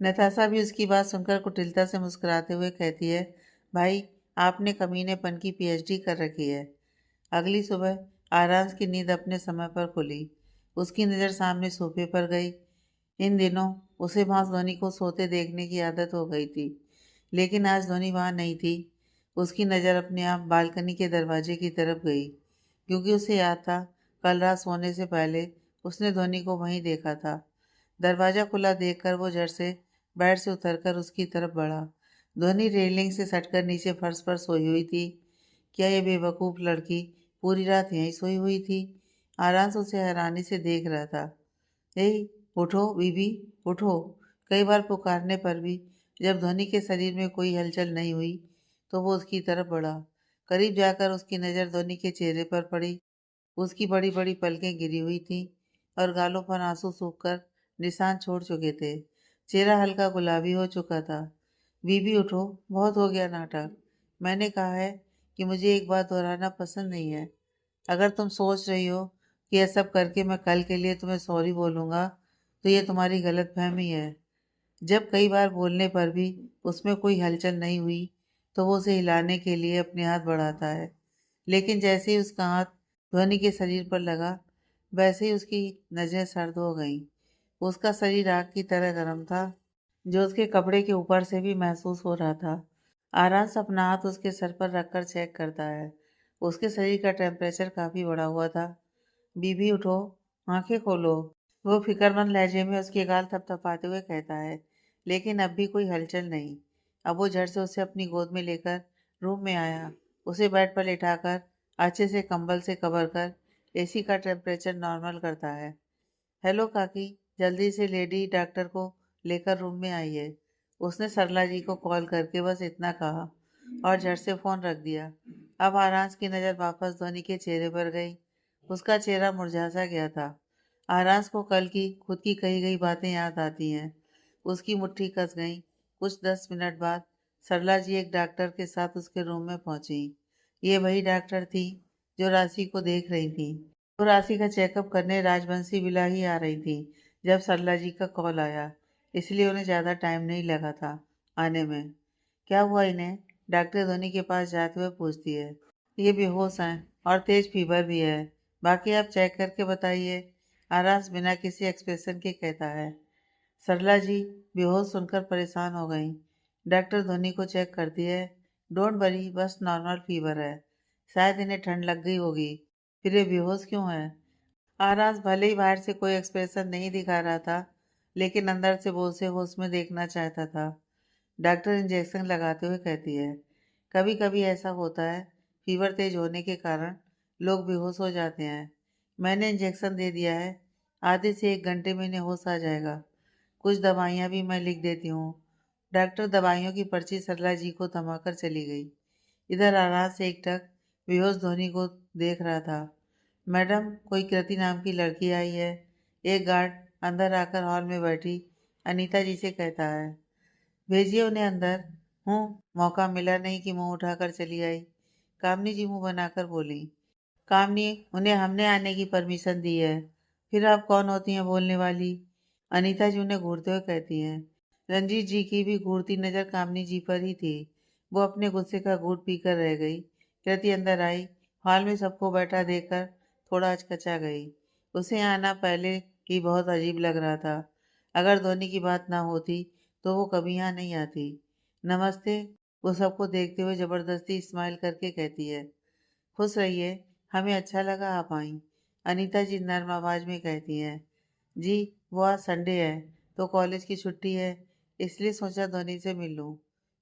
Speaker 1: नताशा भी उसकी बात सुनकर कुटिलता से मुस्कुराते हुए कहती है, भाई, आपने कमीनेपन की पीएचडी कर रखी है। अगली सुबह आरांस की नींद अपने समय पर खुली। उसकी नज़र सामने सोफे पर गई। इन दिनों उसे वहां धोनी को सोते देखने की आदत हो गई थी, लेकिन आज धोनी वहां नहीं थी। उसकी नज़र अपने आप बालकनी के दरवाजे की तरफ गई, क्योंकि उसे याद था कल रात सोने से पहले उसने धोनी को वहीं देखा था। दरवाज़ा खुला देखकर वो झट से बेड से उतरकर उसकी तरफ बढ़ा। धोनी रेलिंग से सटकर नीचे फर्श पर सोई हुई थी। क्या ये बेवकूफ़ लड़की पूरी रात यहीं सोई हुई थी? आराम से उसे हैरानी से देख रहा था। ए, उठो बीबी, उठो। कई बार पुकारने पर भी जब ध्वनि के शरीर में कोई हलचल नहीं हुई, तो वो उसकी तरफ बढ़ा। करीब जाकर उसकी नज़र ध्वनि के चेहरे पर पड़ी। उसकी बड़ी बड़ी पलकें गिरी हुई थीं और गालों पर आंसू सूखकर निशान छोड़ चुके थे। चेहरा हल्का गुलाबी हो चुका था। बीबी उठो, बहुत हो गया नाटक। मैंने कहा है कि मुझे एक बात दोहराना पसंद नहीं है। अगर तुम सोच रही हो कि यह सब करके मैं कल के लिए तुम्हें सॉरी बोलूँगा, तो ये तुम्हारी गलतफहमी है। जब कई बार बोलने पर भी उसमें कोई हलचल नहीं हुई, तो वो उसे हिलाने के लिए अपने हाथ बढ़ाता है। लेकिन जैसे ही उसका हाथ ध्वनि के शरीर पर लगा, वैसे ही उसकी नज़रें सर्द हो गईं। उसका शरीर आग की तरह गर्म था, जो उसके कपड़े के ऊपर से भी महसूस हो रहा था। आरांस अपना हाथ उसके सर पर रखकर चेक करता है। उसके शरीर का टेम्परेचर काफ़ी बढ़ा हुआ था। बीबी उठो, आंखें खोलो। वो फिक्रमंद लहजे में उसके गाल थपथपाते हुए कहता है, लेकिन अब भी कोई हलचल नहीं। अब वो झट से उसे अपनी गोद में लेकर रूम में आया। उसे बेड पर लेटाकर अच्छे से कंबल से कवर कर एसी का टेम्परेचर नॉर्मल करता है। हेलो काकी, जल्दी से लेडी डॉक्टर को लेकर रूम में आइए। उसने सरला जी को कॉल करके बस इतना कहा और झट से फ़ोन रख दिया। अब आरांस की नज़र वापस ध्वनि के चेहरे पर गई। उसका चेहरा मुरझा सा गया था। आरांस को कल की खुद की कही गई बातें याद आती हैं। उसकी मुट्ठी कस गई। कुछ 10 मिनट बाद सरला जी एक डॉक्टर के साथ उसके रूम में पहुंची। ये वही डॉक्टर थी जो राशि को देख रही थी। वो राशि का चेकअप करने राजवंशी विला ही आ रही थी जब सरला जी का कॉल आया, इसलिए उन्हें ज़्यादा टाइम नहीं लगा था आने में। क्या हुआ इन्हें? डॉक्टर धोनी के पास जाते हुए पूछती है। ये बेहोश हैं और तेज फीवर भी है। बाकी आप चेक करके बताइए, आरास बिना किसी एक्सप्रेशन के कहता है। सरला जी बेहोश सुनकर परेशान हो गई। डॉक्टर धोनी को चेक करती है। डोंट वरी, बस नॉर्मल फीवर है। शायद इन्हें ठंड लग गई होगी, फिर ये बेहोश क्यों है? आरास भले ही बाहर से कोई एक्सप्रेशन नहीं दिखा रहा था, लेकिन अंदर से वो उसे होश में देखना चाहता था। डॉक्टर इंजेक्शन लगाते हुए कहती है, कभी कभी ऐसा होता है, फीवर तेज होने के कारण लोग बेहोश हो जाते हैं। मैंने इंजेक्शन दे दिया है, आधे से 1 घंटे में इन्हें होश आ जाएगा। कुछ दवाइयाँ भी मैं लिख देती हूँ। डॉक्टर दवाइयों की पर्ची सरला जी को थमाकर चली गई। इधर आराम से एकटक बेहोश धोनी को देख रहा था। मैडम, कोई कृति नाम की लड़की आई है। एक गार्ड अंदर आकर हॉल में बैठी अनीता जी से कहता है, भेजिए उन्हें अंदर। हूँ, मौका मिला नहीं कि मुंह उठाकर चली आई। कामनी जी मुंह बनाकर बोली। कामनी, उन्हें हमने आने की परमिशन दी है। फिर आप कौन होती हैं बोलने वाली? अनीता जी उन्हें घूरते हुए कहती हैं। रंजीत जी की भी घूरती नजर कामनी जी पर ही थी। वो अपने गुस्से का घूंट पीकर रह गई। कृति अंदर आई। हॉल में सबको बैठा देखकर थोड़ा हचकचा गई। उसे यहाँ आना पहले ही बहुत अजीब लग रहा था। अगर धोनी की बात ना होती तो वो कभी यहाँ नहीं आती। नमस्ते, वो सबको देखते हुए जबरदस्ती स्माइल करके कहती है। खुश रहिए, हमें अच्छा लगा आप आई। अनीता जी नर्म आवाज में कहती हैं। जी, वो आज संडे है तो कॉलेज की छुट्टी है, इसलिए सोचा ध्वनि से मिल लूं।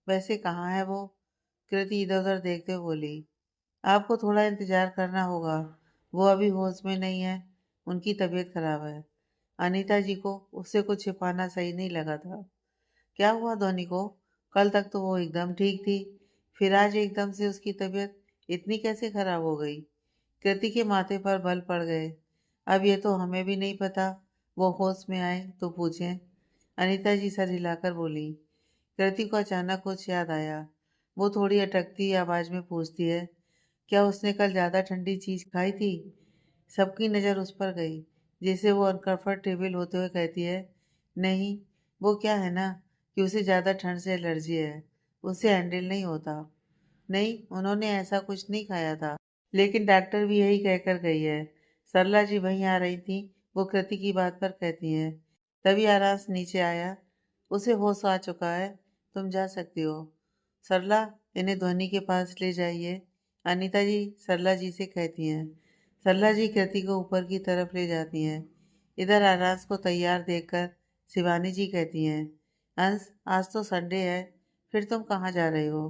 Speaker 1: वैसे कहाँ है वो? कृति इधर उधर देखते हुए बोली। आपको थोड़ा इंतजार करना होगा, वो अभी होश में नहीं है, उनकी तबीयत खराब है। अनीता जी को उससे कुछ छिपाना सही नहीं लगा था। क्या हुआ ध्वनि को? कल तक तो वो एकदम ठीक थी, फिर आज एकदम से उसकी तबीयत इतनी कैसे खराब हो गई? कृति के माथे पर बल पड़ गए। अब ये तो हमें भी नहीं पता, वो होश में आए तो पूछें। अनीता जी सर हिलाकर बोली। कृति को अचानक कुछ याद आया। वो थोड़ी अटकती आवाज में पूछती है, क्या उसने कल ज्यादा ठंडी चीज खाई थी? सबकी नज़र उस पर गई, जिसे वो अनकंफर्टेबल होते हुए कहती है, नहीं, वो क्या है ना कि उसे ज़्यादा ठंड से एलर्जी है, उससे हैंडल नहीं होता। नहीं, उन्होंने ऐसा कुछ नहीं खाया था, लेकिन डॉक्टर भी यही कहकर गई है। सरला जी वहीं आ रही थी, वो कृति की बात पर कहती हैं। तभी आरास नीचे आया, उसे होश आ चुका है, तुम जा सकती हो। सरला, इन्हें ध्वनि के पास ले जाइए, अनीता जी सरला जी से कहती हैं। सरला जी कृति को ऊपर की तरफ ले जाती हैं। इधर आरास को तैयार देखकर शिवानी जी कहती हैं, अंश, आज तो संडे है, फिर तुम कहाँ जा रहे हो?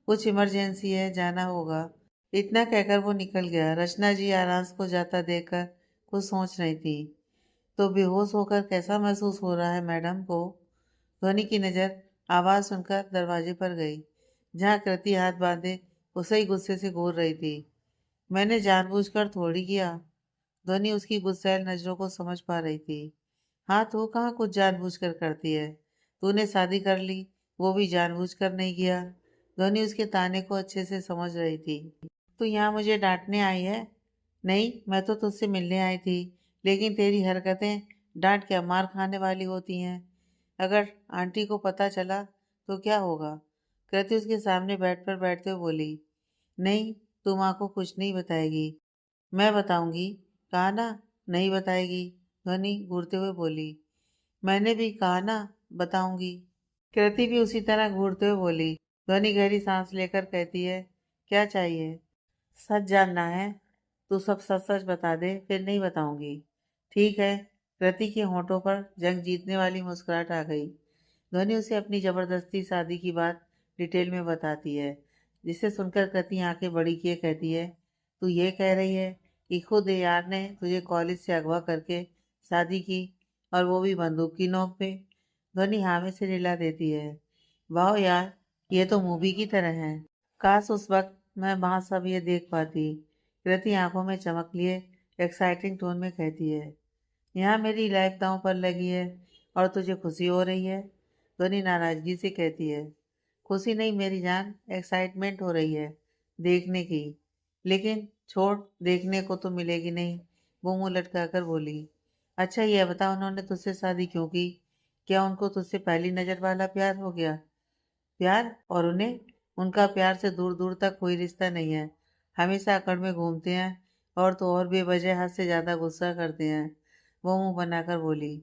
Speaker 1: कुछ इमरजेंसी है, जाना होगा। इतना कहकर वो निकल गया। रचना जी आरांस को जाता देखकर कुछ सोच रही थी। तो बेहोश होकर कैसा महसूस हो रहा है मैडम को? ध्वनि की नज़र आवाज़ सुनकर दरवाजे पर गई, जहाँ कृति हाथ बांधे उसे ही गुस्से से घूर रही थी। मैंने जानबूझकर थोड़ी किया। ध्वनि उसकी गुस्सैल नज़रों को समझ पा रही थी। हाँ, तू कहाँ कुछ जानबूझकर करती है? तूने शादी कर ली, वो भी जानबूझकर नहीं किया। ध्वनि उसके ताने को अच्छे से समझ रही थी। तू यहाँ मुझे डांटने आई है? नहीं, मैं तो तुझसे मिलने आई थी, लेकिन तेरी हरकतें डांट क्या मार खाने वाली होती हैं। अगर आंटी को पता चला तो क्या होगा? कृति उसके सामने बेड पर बैठते हुए बोली। नहीं, तू माँ को कुछ नहीं बताएगी। मैं बताऊंगी, कहा ना, नहीं बताएगी, ध्वनि घूरते हुए बोली। मैंने भी कहा ना, बताऊंगी। कृति भी उसी तरह घूरते हुए बोली। ध्वनि गहरी सांस लेकर कहती है, क्या चाहिए? सच जानना है? तू सब सच सच बता दे, फिर नहीं बताऊंगी। ठीक है। कृति के होठों पर जंग जीतने वाली मुस्कुराहट आ गई। ध्वनि उसे अपनी जबरदस्ती शादी की बात डिटेल में बताती है, जिसे सुनकर कृति आंखें बड़ी किए कहती है, तू ये कह रही है कि खुद यार ने तुझे कॉलेज से अगवा करके शादी की, और वो भी बंदूक की नोक पे? ध्वनि हाँ में से हिला देती है। वाह यार, ये तो मूवी की तरह है। काश उस वक्त मैं वहां सब ये देख पाती। कृति आंखों में चमक लिए एक्साइटिंग टोन में कहती है, यहाँ मेरी लाइफ दांव पर लगी है और तुझे खुशी हो रही है? ध्वनि नाराजगी से कहती है, खुशी नहीं मेरी जान, एक्साइटमेंट हो रही है देखने की। लेकिन छोड़, देखने को तो मिलेगी नहीं, वो मुंह लटका कर बोली। अच्छा ये बता, उन्होंने तुझसे शादी क्यों की? क्या उनको तुझसे पहली नजर वाला प्यार हो गया? प्यार? और उन्हें? उनका प्यार से दूर दूर तक कोई रिश्ता नहीं है, हमेशा अकड़ में घूमते हैं, और तो और बेवजह हद से ज्यादा गुस्सा करते हैं, वो मुंह बनाकर बोली।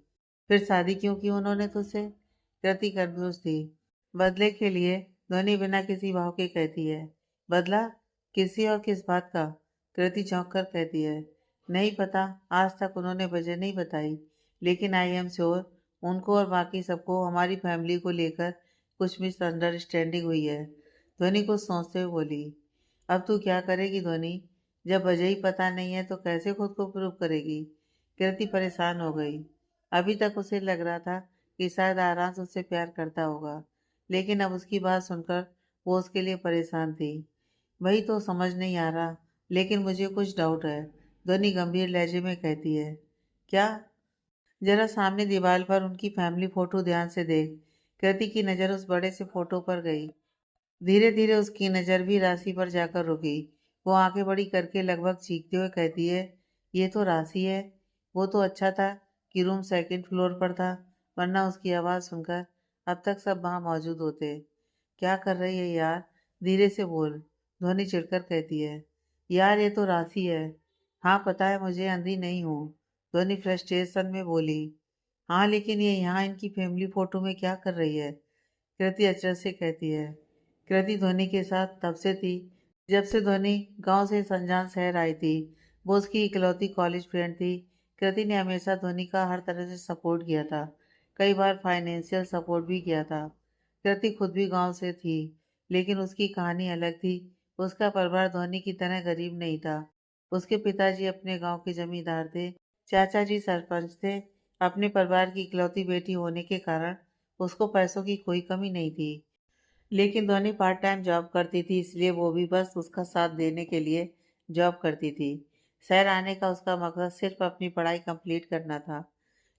Speaker 1: फिर शादी क्यों की उन्होंने तुझसे? कृति कंफ्यूज थी। बदले के लिए, ध्वनि बिना किसी भाव के कहती है। बदला? किसी और किस बात का? कृति चौंक कर कहती है, नहीं पता, आज तक उन्होंने वजह नहीं बताई, लेकिन आई एम श्योर उनको और बाकी सबको हमारी फैमिली को लेकर कुछ मिसअंडरस्टैंडिंग हुई है। ध्वनि कुछ सोचते हुए बोली। अब तू क्या करेगी ध्वनि? जब वजह ही पता नहीं है तो कैसे खुद को प्रूव करेगी? कृति परेशान हो गई। अभी तक उसे लग रहा था कि शायद आराम उससे प्यार करता होगा, लेकिन अब उसकी बात सुनकर वो उसके लिए परेशान थी। वही तो समझ नहीं आ रहा, लेकिन मुझे कुछ डाउट है, ध्वनि गंभीर लहजे में कहती है। क्या? जरा सामने दीवार पर उनकी फैमिली फोटो ध्यान से देख। कृति की नज़र उस बड़े से फोटो पर गई। धीरे धीरे उसकी नज़र भी राशि पर जाकर रुकी। वो आंखें बड़ी करके लगभग चीखते हुए कहती है, ये तो राशि है। वो तो अच्छा था कि रूम सेकंड फ्लोर पर था, वरना उसकी आवाज़ सुनकर अब तक सब वहाँ मौजूद होते। क्या कर रही है यार, धीरे से बोल, ध्वनि चिढ़कर कहती है। यार ये तो राशि है। हाँ पता है मुझे, अंधी नहीं हूँ, ध्वनि फ्रस्ट्रेशन में बोली। हाँ, लेकिन ये यहाँ इनकी फैमिली फोटो में क्या कर रही है? कृति अचरज से कहती है। कृति धोनी के साथ तब से थी जब से धोनी गांव से संजान शहर आई थी। वो उसकी इकलौती कॉलेज फ्रेंड थी। कृति ने हमेशा धोनी का हर तरह से सपोर्ट किया था, कई बार फाइनेंशियल सपोर्ट भी किया था। कृति खुद भी गांव से थी, लेकिन उसकी कहानी अलग थी। उसका परिवार धोनी की तरह गरीब नहीं था। उसके पिताजी अपने गांव के जमींदार थे, चाचा जी सरपंच थे। अपने परिवार की इकलौती बेटी होने के कारण उसको पैसों की कोई कमी नहीं थी। लेकिन धोनी पार्ट टाइम जॉब करती थी, इसलिए वो भी बस उसका साथ देने के लिए जॉब करती थी। शहर आने का उसका मकसद सिर्फ अपनी पढ़ाई कंप्लीट करना था।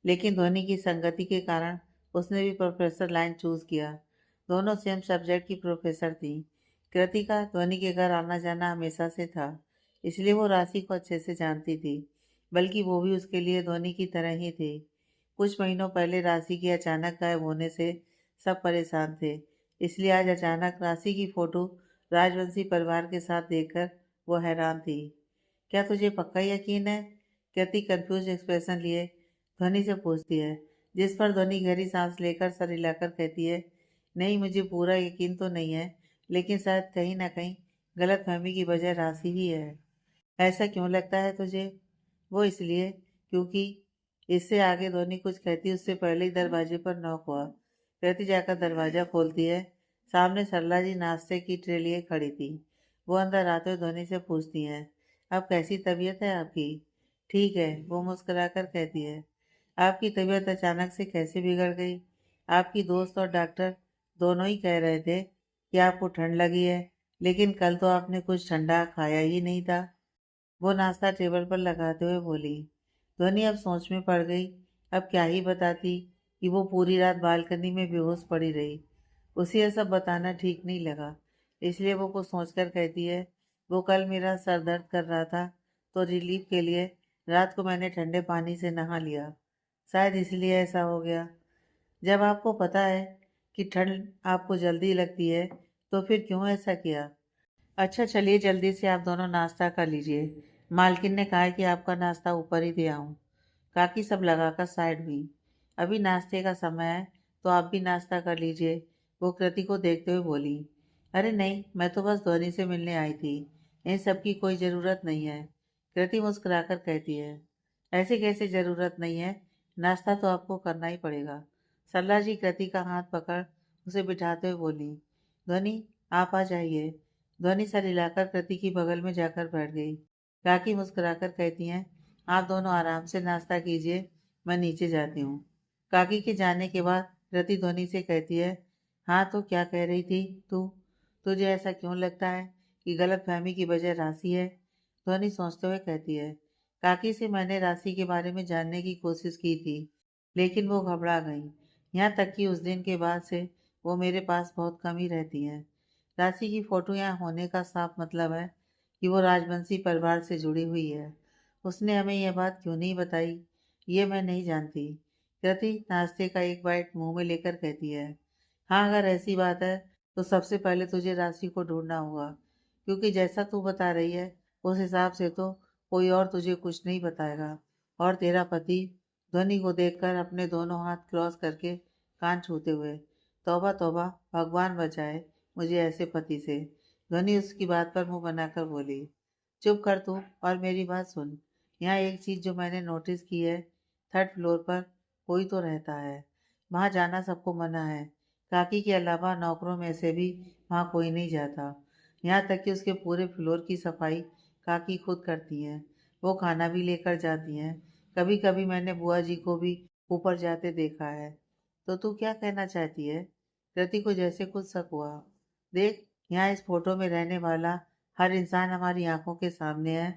Speaker 1: लेकिन धोनी की संगति के कारण उसने भी प्रोफेसर लाइन चूज किया। दोनों सेम सब्जेक्ट की प्रोफेसर थी। कृति का धोनी के घर आना जाना हमेशा से था, इसलिए वो राशि को अच्छे से जानती थी। बल्कि वो भी उसके लिए धोनी की तरह ही थी। कुछ महीनों पहले राशि के अचानक गायब होने से सब परेशान थे, इसलिए आज अचानक राशि की फोटो राजवंशी परिवार के साथ देखकर वो हैरान थी। क्या तुझे पक्का यकीन है? कृति कंफ्यूज एक्सप्रेशन लिए ध्वनि से पूछती है, जिस पर ध्वनि गहरी सांस लेकर सर हिलाकर कहती है, नहीं, मुझे पूरा यकीन तो नहीं है, लेकिन शायद कहीं ना कहीं गलतफहमी की वजह राशि ही है। ऐसा क्यों लगता है तुझे? वो इसलिए क्योंकि इससे आगे धोनी कुछ कहती उससे पहले ही दरवाजे पर नॉक हुआ। कृति जाकर दरवाजा खोलती है। सामने सरला जी नाश्ते की ट्रे लिए खड़ी थी। वो अंदर आते हुए धोनी से पूछती हैं, अब कैसी तबीयत है आपकी? ठीक है, वो मुस्कुराकर कहती है। आपकी तबीयत अचानक से कैसे बिगड़ गई? आपकी दोस्त और डॉक्टर दोनों ही कह रहे थे कि आपको ठंड लगी है, लेकिन कल तो आपने कुछ ठंडा खाया ही नहीं था। वो नाश्ता टेबल पर लगाते हुए बोली। ध्वनि अब सोच में पड़ गई। अब क्या ही बताती कि वो पूरी रात बालकनी में बेहोश पड़ी रही। उसे यह सब बताना ठीक नहीं लगा, इसलिए वो कुछ सोचकर कहती है, वो कल मेरा सर दर्द कर रहा था, तो रिलीफ के लिए रात को मैंने ठंडे पानी से नहा लिया। शायद इसलिए ऐसा हो गया। जब आपको पता है कि ठंड आपको जल्दी लगती है, तो फिर क्यों ऐसा किया? अच्छा, चलिए जल्दी से आप दोनों नाश्ता कर लीजिए। मालकिन ने कहा है कि आपका नाश्ता ऊपर ही दे आऊं। काकी सब लगाकर साइड हुई। अभी नाश्ते का समय है, तो आप भी नाश्ता कर लीजिए। वो कृति को देखते हुए बोली। अरे नहीं, मैं तो बस ध्वनि से मिलने आई थी। इन सब की कोई ज़रूरत नहीं है। कृति मुस्कुराकर कहती है। ऐसे कैसे ज़रूरत नहीं है? नाश्ता तो आपको करना ही पड़ेगा। सरला जी कृति का हाथ पकड़ उसे बिठाते हुए बोली। ध्वनि, आप आ जाइए। ध्वनि सर हिलाकर कृति की बगल में जाकर बैठ गई। काकी मुस्कुराकर कहती हैं, आप दोनों आराम से नाश्ता कीजिए, मैं नीचे जाती हूँ। काकी के जाने के बाद कृति ध्वनि से कहती है, हाँ तो क्या कह रही थी तू? तुझे ऐसा क्यों लगता है कि गलत फहमी की वजह राशि है? ध्वनि सोचते हुए कहती है, काकी से मैंने राशि के बारे में जानने की कोशिश की थी, लेकिन वो घबरा गई। यहाँ तक कि उस दिन के बाद से वो मेरे पास बहुत कम ही रहती हैं। राशि की फोटो यहाँ होने का साफ मतलब है कि वो राजवंशी परिवार से जुड़ी हुई है। उसने हमें यह बात क्यों नहीं बताई, ये मैं नहीं जानती। कृति नाश्ते का एक बाइट मुंह में लेकर कहती है, हाँ, अगर ऐसी बात है तो सबसे पहले तुझे राशि को ढूंढना होगा, क्योंकि जैसा तू बता रही है उस हिसाब से तो कोई और तुझे कुछ नहीं बताएगा। और तेरा पति? ध्वनि को देखकर अपने दोनों हाथ क्रॉस करके कान छूते हुए, तौबा तौबा, भगवान बचाए मुझे ऐसे पति से। ध्वनि उसकी बात पर मुंह बनाकर बोली। चुप कर तू और मेरी बात सुन। यहाँ एक चीज जो मैंने नोटिस की है, थर्ड फ्लोर पर कोई तो रहता है। वहाँ जाना सबको मना है। काकी के अलावा नौकरों में से भी वहाँ कोई नहीं जाता। यहाँ तक कि उसके पूरे फ्लोर की सफाई काकी खुद करती हैं। वो खाना भी लेकर जाती हैं। कभी कभी मैंने बुआ जी को भी ऊपर जाते देखा है। तो तू क्या कहना चाहती है? कृति को जैसे कुछ शक हुआ। देख, यहाँ इस फोटो में रहने वाला हर इंसान हमारी आंखों के सामने है,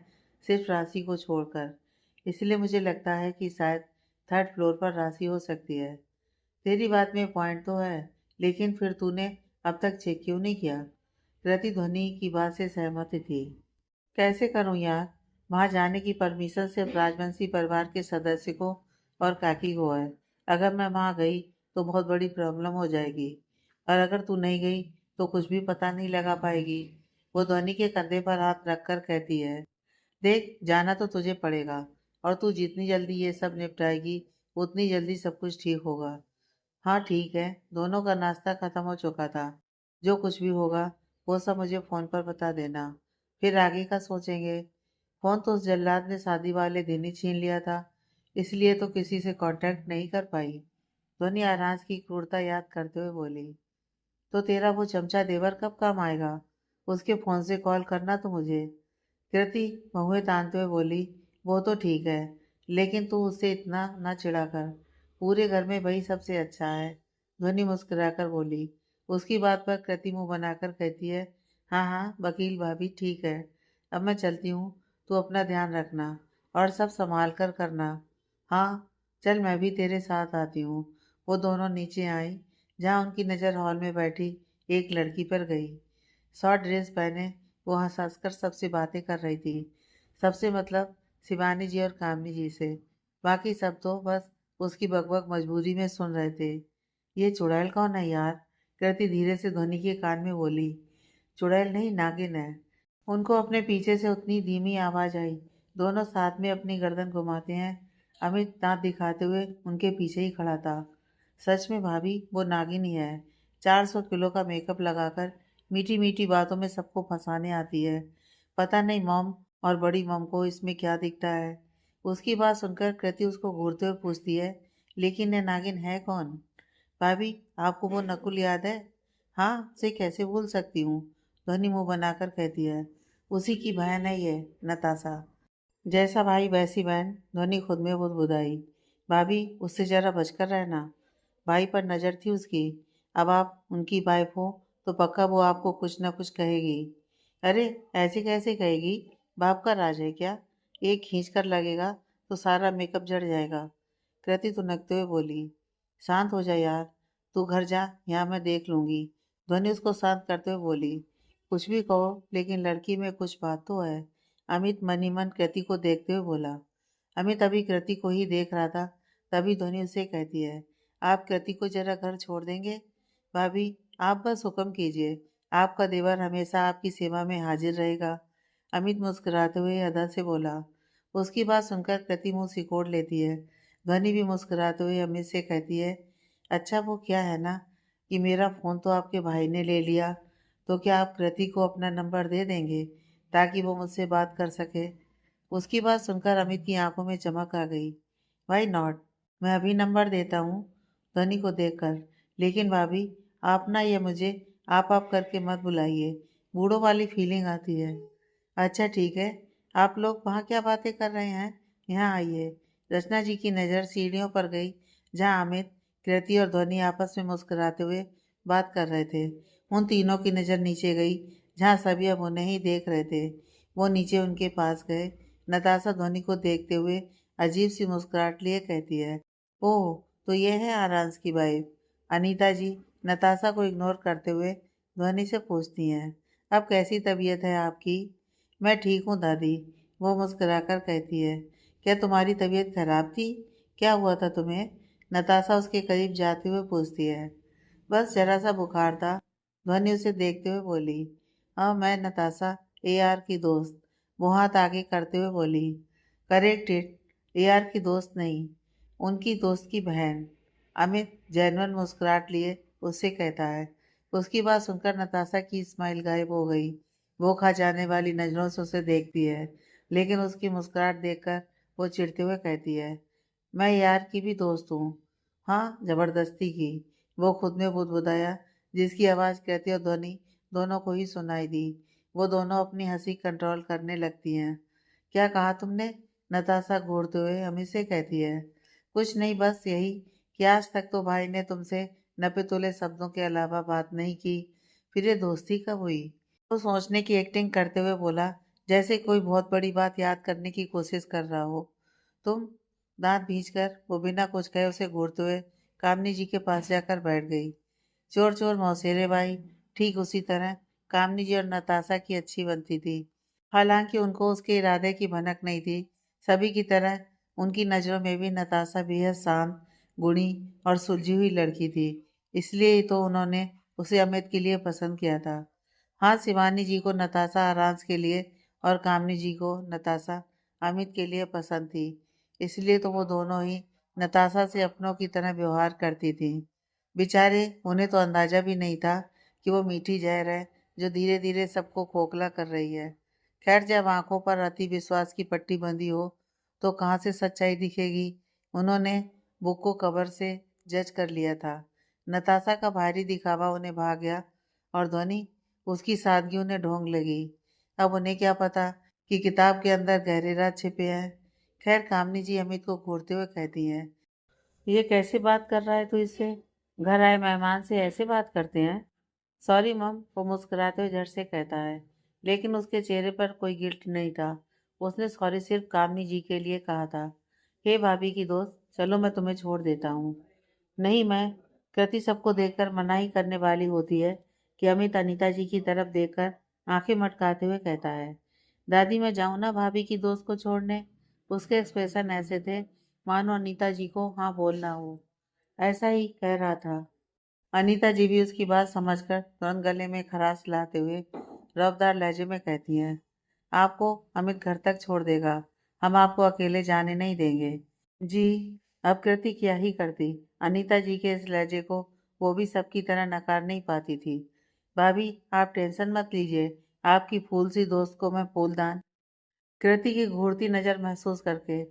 Speaker 1: सिर्फ राशि को छोड़कर। इसलिए मुझे लगता है कि शायद थर्ड फ्लोर पर राशि हो सकती है। तेरी बात में पॉइंट तो है, लेकिन फिर तूने अब तक चेक क्यों नहीं किया? कृति ध्वनि की बात से सहमत थी। कैसे करूं यार? वहां जाने की परमिशन सिर्फ राजवंशी परिवार के सदस्य को और काकी को है। अगर मैं वहां गई तो बहुत बड़ी प्रॉब्लम हो जाएगी, और अगर तू नहीं गई तो कुछ भी पता नहीं लगा पाएगी। वो ध्वनि के कंधे पर हाथ रखकर कहती है, देख, जाना तो तुझे पड़ेगा, और तू जितनी जल्दी ये सब निपटाएगी उतनी जल्दी सब कुछ ठीक होगा। हाँ ठीक है। दोनों का नाश्ता खत्म हो चुका था। जो कुछ भी होगा वो सब मुझे फ़ोन पर बता देना। फिर आगे का सोचेंगे। फ़ोन तो उस जल्लाद ने शादी वाले दिन ही छीन लिया था, इसलिए तो किसी से कांटेक्ट नहीं कर पाई। ध्वनि आराज की क्रूरता याद करते हुए बोली। तो तेरा वो चमचा देवर कब काम आएगा? उसके फ़ोन से कॉल करना तो मुझे। कृति बहुएं तानते हुए बोली। वो तो ठीक है, लेकिन तू उससे इतना ना चिढ़ा कर। पूरे घर में वही सबसे अच्छा है। ध्वनि मुस्कुराकर बोली। उसकी बात पर कृति मुंह बनाकर कहती है। हाँ हाँ वकील भाभी ठीक है। अब मैं चलती हूँ। तू अपना ध्यान रखना और सब संभाल कर करना। हाँ चल मैं भी तेरे साथ आती हूँ। वो दोनों नीचे आई, जहाँ उनकी नज़र हॉल में बैठी एक लड़की पर गई। शॉर्ट ड्रेस पहने वो हंस हंसकर सबसे बातें कर रही थी। सबसे मतलब शिवानी जी और कामनी जी से। बाकी सब तो बस उसकी बकबक मजबूरी में सुन रहे थे। ये चुड़ैल कौन है यार? कृति धीरे से ध्वनि के कान में बोली। चुड़ैल नहीं नागिन है। उनको अपने पीछे से उतनी धीमी आवाज आई। दोनों साथ में अपनी गर्दन घुमाते हैं। अमित दांत दिखाते हुए उनके पीछे ही खड़ा था। सच में भाभी वो नागिन ही है। 400 किलो का मेकअप लगाकर मीठी मीठी बातों में सबको फंसाने आती है। पता नहीं मॉम और बड़ी मॉम को इसमें क्या दिखता है। उसकी बात सुनकर कृति उसको घूरते हुए पूछती है। लेकिन ये नागिन है कौन? भाभी आपको वो नकुल याद है? हाँ उसे कैसे भूल सकती हूँ। ध्वनि मुंह बनाकर कहती है। उसी की बहन है ये, नताशा। जैसा भाई वैसी बहन, ध्वनि खुद में बुदबुदाई। भाभी उससे जरा बचकर रहना। भाई पर नज़र थी उसकी। अब आप उनकी वाइफ हो तो पक्का वो आपको कुछ ना कुछ कहेगी। अरे ऐसे कैसे कहेगी? बाप का राज है क्या? एक खींच कर लगेगा तो सारा मेकअप झड़ जाएगा। कृति तुनकते हुए बोली। शांत हो जा यार। तू घर जा, यहाँ मैं देख लूंगी। ध्वनि उसको शांत करते हुए बोली। कुछ भी कहो लेकिन लड़की में कुछ बात तो है। अमित मन ही मन कृति को देखते हुए बोला। अमित अभी कृति को ही देख रहा था, तभी ध्वनि उसे कहती है। आप कृति को जरा घर छोड़ देंगे? भाभी आप बस हुक्म कीजिए। आपका देवर हमेशा आपकी सेवा में हाजिर रहेगा। अमित मुस्कुराते हुए अदा से बोला। उसकी बात सुनकर कृति मुंह सिकोड़ लेती है। ध्वनि भी मुस्कुराते हुए अमित से कहती है। अच्छा वो क्या है ना कि मेरा फ़ोन तो आपके भाई ने ले लिया, तो क्या आप कृति को अपना नंबर दे देंगे ताकि वो मुझसे बात कर सके? उसकी बात सुनकर अमित की आंखों में चमक आ गई। वाई नॉट, मैं अभी नंबर देता हूँ। ध्वनि को देखकर। लेकिन भाभी आप ना ये मुझे आप करके मत बुलाइए। बूढ़ों वाली फीलिंग आती है। अच्छा ठीक है। आप लोग वहाँ क्या बातें कर रहे हैं? यहाँ आइए। रचना जी की नज़र सीढ़ियों पर गई, जहाँ अमित, कृति और ध्वनि आपस में मुस्कुराते हुए बात कर रहे थे। उन तीनों की नज़र नीचे गई, जहाँ सभी अब उन्हें ही देख रहे थे। वो नीचे उनके पास गए। नताशा ध्वनि को देखते हुए अजीब सी मुस्कुराहट लिए कहती है। ओह तो ये है आरांस की वाइफ। अनीता जी नताशा को इग्नोर करते हुए ध्वनि से पूछती हैं। अब कैसी तबीयत है आपकी? मैं ठीक हूँ दादी। वो मुस्कुराकर कहती है। क्या तुम्हारी तबीयत खराब थी? क्या हुआ था तुम्हें? नताशा उसके करीब जाते हुए पूछती है। बस जरा सा बुखार था। ध्वनि उसे देखते हुए बोली। हाँ मैं नताशा, AR की दोस्त। वो हाथ आगे करते हुए बोली। Correct it. AR की दोस्त नहीं, उनकी दोस्त की बहन। अमित जैनवन मुस्कुराहट लिए उससे कहता है। उसकी बात सुनकर नताशा की स्माइल गायब हो गई। वो खा जाने वाली नजरों से उसे देखती है, लेकिन उसकी मुस्कुराहट देखकर वो चिढ़ते हुए कहती है। मैं यार की भी दोस्त हूँ। हाँ जबरदस्ती की। वो खुद में बुदबुदाया, जिसकी आवाज़ कहती और ध्वनि दोनों को ही सुनाई दी। वो दोनों अपनी हंसी कंट्रोल करने लगती हैं। क्या कहा तुमने? नताशा घूरते हुए अमित से कहती है। कुछ नहीं बस यही कि आज तक तो भाई ने तुमसे नपे तुले शब्दों के अलावा बात नहीं की, फिर ये दोस्ती कब हुई? वो सोचने की एक्टिंग करते हुए बोला, जैसे कोई बहुत बड़ी बात याद करने की कोशिश कर रहा हो। तुम? दांत भींचकर वो बिना कुछ कहे उसे घूरते हुए कामनी जी के पास जाकर बैठ गई। चोर चोर मौसेरे भाई। ठीक उसी तरह कामनी जी और नताशा की अच्छी बनती थी। हालांकि उनको उसके इरादे की भनक नहीं थी। सभी की तरह उनकी नज़रों में भी नताशा बेहद शांत, गुणी और सुलझी हुई लड़की थी। इसलिए ही तो उन्होंने उसे अमित के लिए पसंद किया था। हाँ शिवानी जी को नताशा आरांस के लिए और कामनी जी को नताशा अमित के लिए पसंद थी। इसलिए तो वो दोनों ही नताशा से अपनों की तरह व्यवहार करती थीं। बेचारे उन्हें तो अंदाजा भी नहीं था कि वो मीठी जहर है जो धीरे धीरे सबको खोखला कर रही है। खैर, जब आंखों पर अति विश्वास की पट्टी बंधी हो तो कहाँ से सच्चाई दिखेगी। उन्होंने बुक को कवर से जज कर लिया था। नताशा का भारी दिखावा उन्हें भा गया और ध्वनि उसकी सादगी उन्हें ढोंग लगी। अब उन्हें क्या पता कि किताब के अंदर गहरे राज छिपे हैं। खैर, कामनी जी अमित को घूरते हुए कहती हैं, ये कैसे बात कर रहा है तू इससे? घर आए मेहमान से ऐसे बात करते हैं? सॉरी मम, वो मुस्कुराते हुए झट से कहता है, लेकिन उसके चेहरे पर कोई गिल्ट नहीं था। उसने सॉरी सिर्फ कामनी जी के लिए कहा था। हे भाभी की दोस्त, चलो मैं तुम्हें छोड़ देता हूँ। नहीं, मैं। कृति सबको देखकर मनाही करने वाली होती है कि अमित अनीता जी की तरफ देखकर आंखें मटकाते हुए कहता है, दादी मैं जाऊँ ना भाभी की दोस्त को छोड़ने? उसके एक्सप्रेशन ऐसे थे मानो अनीता जी को हाँ बोलना हो। ऐसा ही कह रहा था। अनीता जी भी उसकी बात समझकर तुरंत गले में खराश लाते हुए रफ्तार लहजे में कहती हैं, आपको अमित घर तक छोड़ देगा, हम आपको अकेले जाने नहीं देंगे। जी। अब कृति क्या ही करती। अनीता जी के इस लहजे को वो भी सबकी तरह नकार नहीं पाती थी। भाभी, आप टेंशन मत लीजिए, आपकी फूल सी दोस्त को मैं फूलदान। कृति की घूरती नज़र महसूस करके,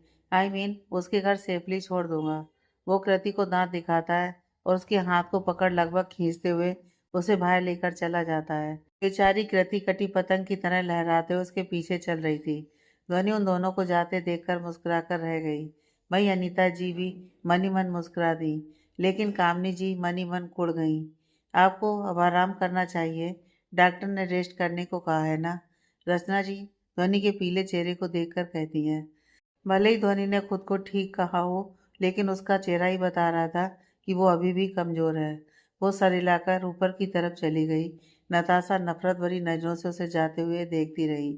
Speaker 1: उसके घर सेफली छोड़ दूंगा। वो कृति को दांत दिखाता है और उसके हाथ को पकड़ लगभग खींचते हुए उसे बाहर लेकर चला जाता है। बेचारी कृति कटी पतंग की तरह लहराते हुए उसके पीछे चल रही थी। ध्वनि उन दोनों को जाते देखकर मुस्कुराकर रह गई। वहीं अनीता जी भी मनी मन मुस्कुरा दी, लेकिन कामनी जी मनी मन कुड़ गई। आपको अब आराम करना चाहिए, डॉक्टर ने रेस्ट करने को कहा है ना? रचना जी ध्वनि के पीले चेहरे को देखकर कहती हैं। भले ही ध्वनि ने खुद को ठीक कहा हो, लेकिन उसका चेहरा ही बता रहा था कि वो अभी भी कमजोर है। वो सर हिलाकर ऊपर की तरफ चली गई। नताशा नफरत भरी नजरों से उसे जाते हुए देखती रही।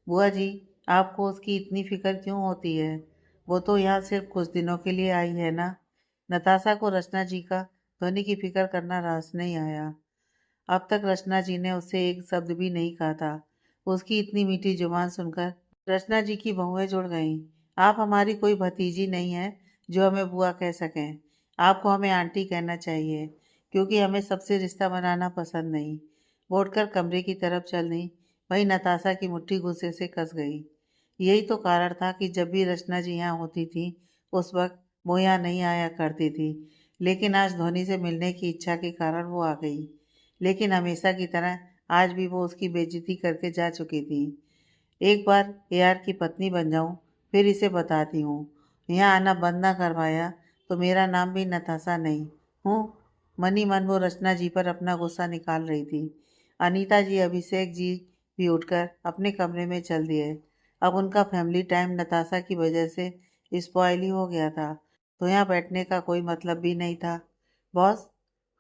Speaker 1: बुआ जी, आपको उसकी इतनी फिक्र क्यों होती है? वो तो यहाँ सिर्फ कुछ दिनों के लिए आई है ना? नताशा को रचना जी का ध्वनि की फिक्र करना रास नहीं आया। अब तक रचना जी ने उससे एक शब्द भी नहीं कहा था। उसकी इतनी मीठी जुबान सुनकर रचना जी की भौहें जुड़ गईं। आप हमारी कोई भतीजी नहीं है जो हमें बुआ कह सकें। आपको हमें आंटी कहना चाहिए, क्योंकि हमें सबसे रिश्ता बनाना पसंद नहीं। वो उठकर कमरे की तरफ चल दी। वहीं नताशा की मुट्ठी गुस्से से कस गई। यही तो कारण था कि जब भी रचना जी यहाँ होती थी, उस वक्त वो यहाँ नहीं आया करती थी। लेकिन आज धोनी से मिलने की इच्छा के कारण वो आ गई। लेकिन हमेशा की तरह आज भी वो उसकी बेइज्जती करके जा चुकी थी। एक बार एआर की पत्नी बन जाऊं, फिर इसे बताती हूँ। यहाँ आना बंद ना करवाया तो मेरा नाम भी नताशा नहीं हूँ। मनी मन वो रचना जी पर अपना गुस्सा निकाल रही थी। अनीता जी, अभिषेक जी भी उठकर अपने कमरे में चल दिए। अब उनका फैमिली टाइम नताशा की वजह से स्पॉइल ही हो गया था, तो यहाँ बैठने का कोई मतलब भी नहीं था। बॉस,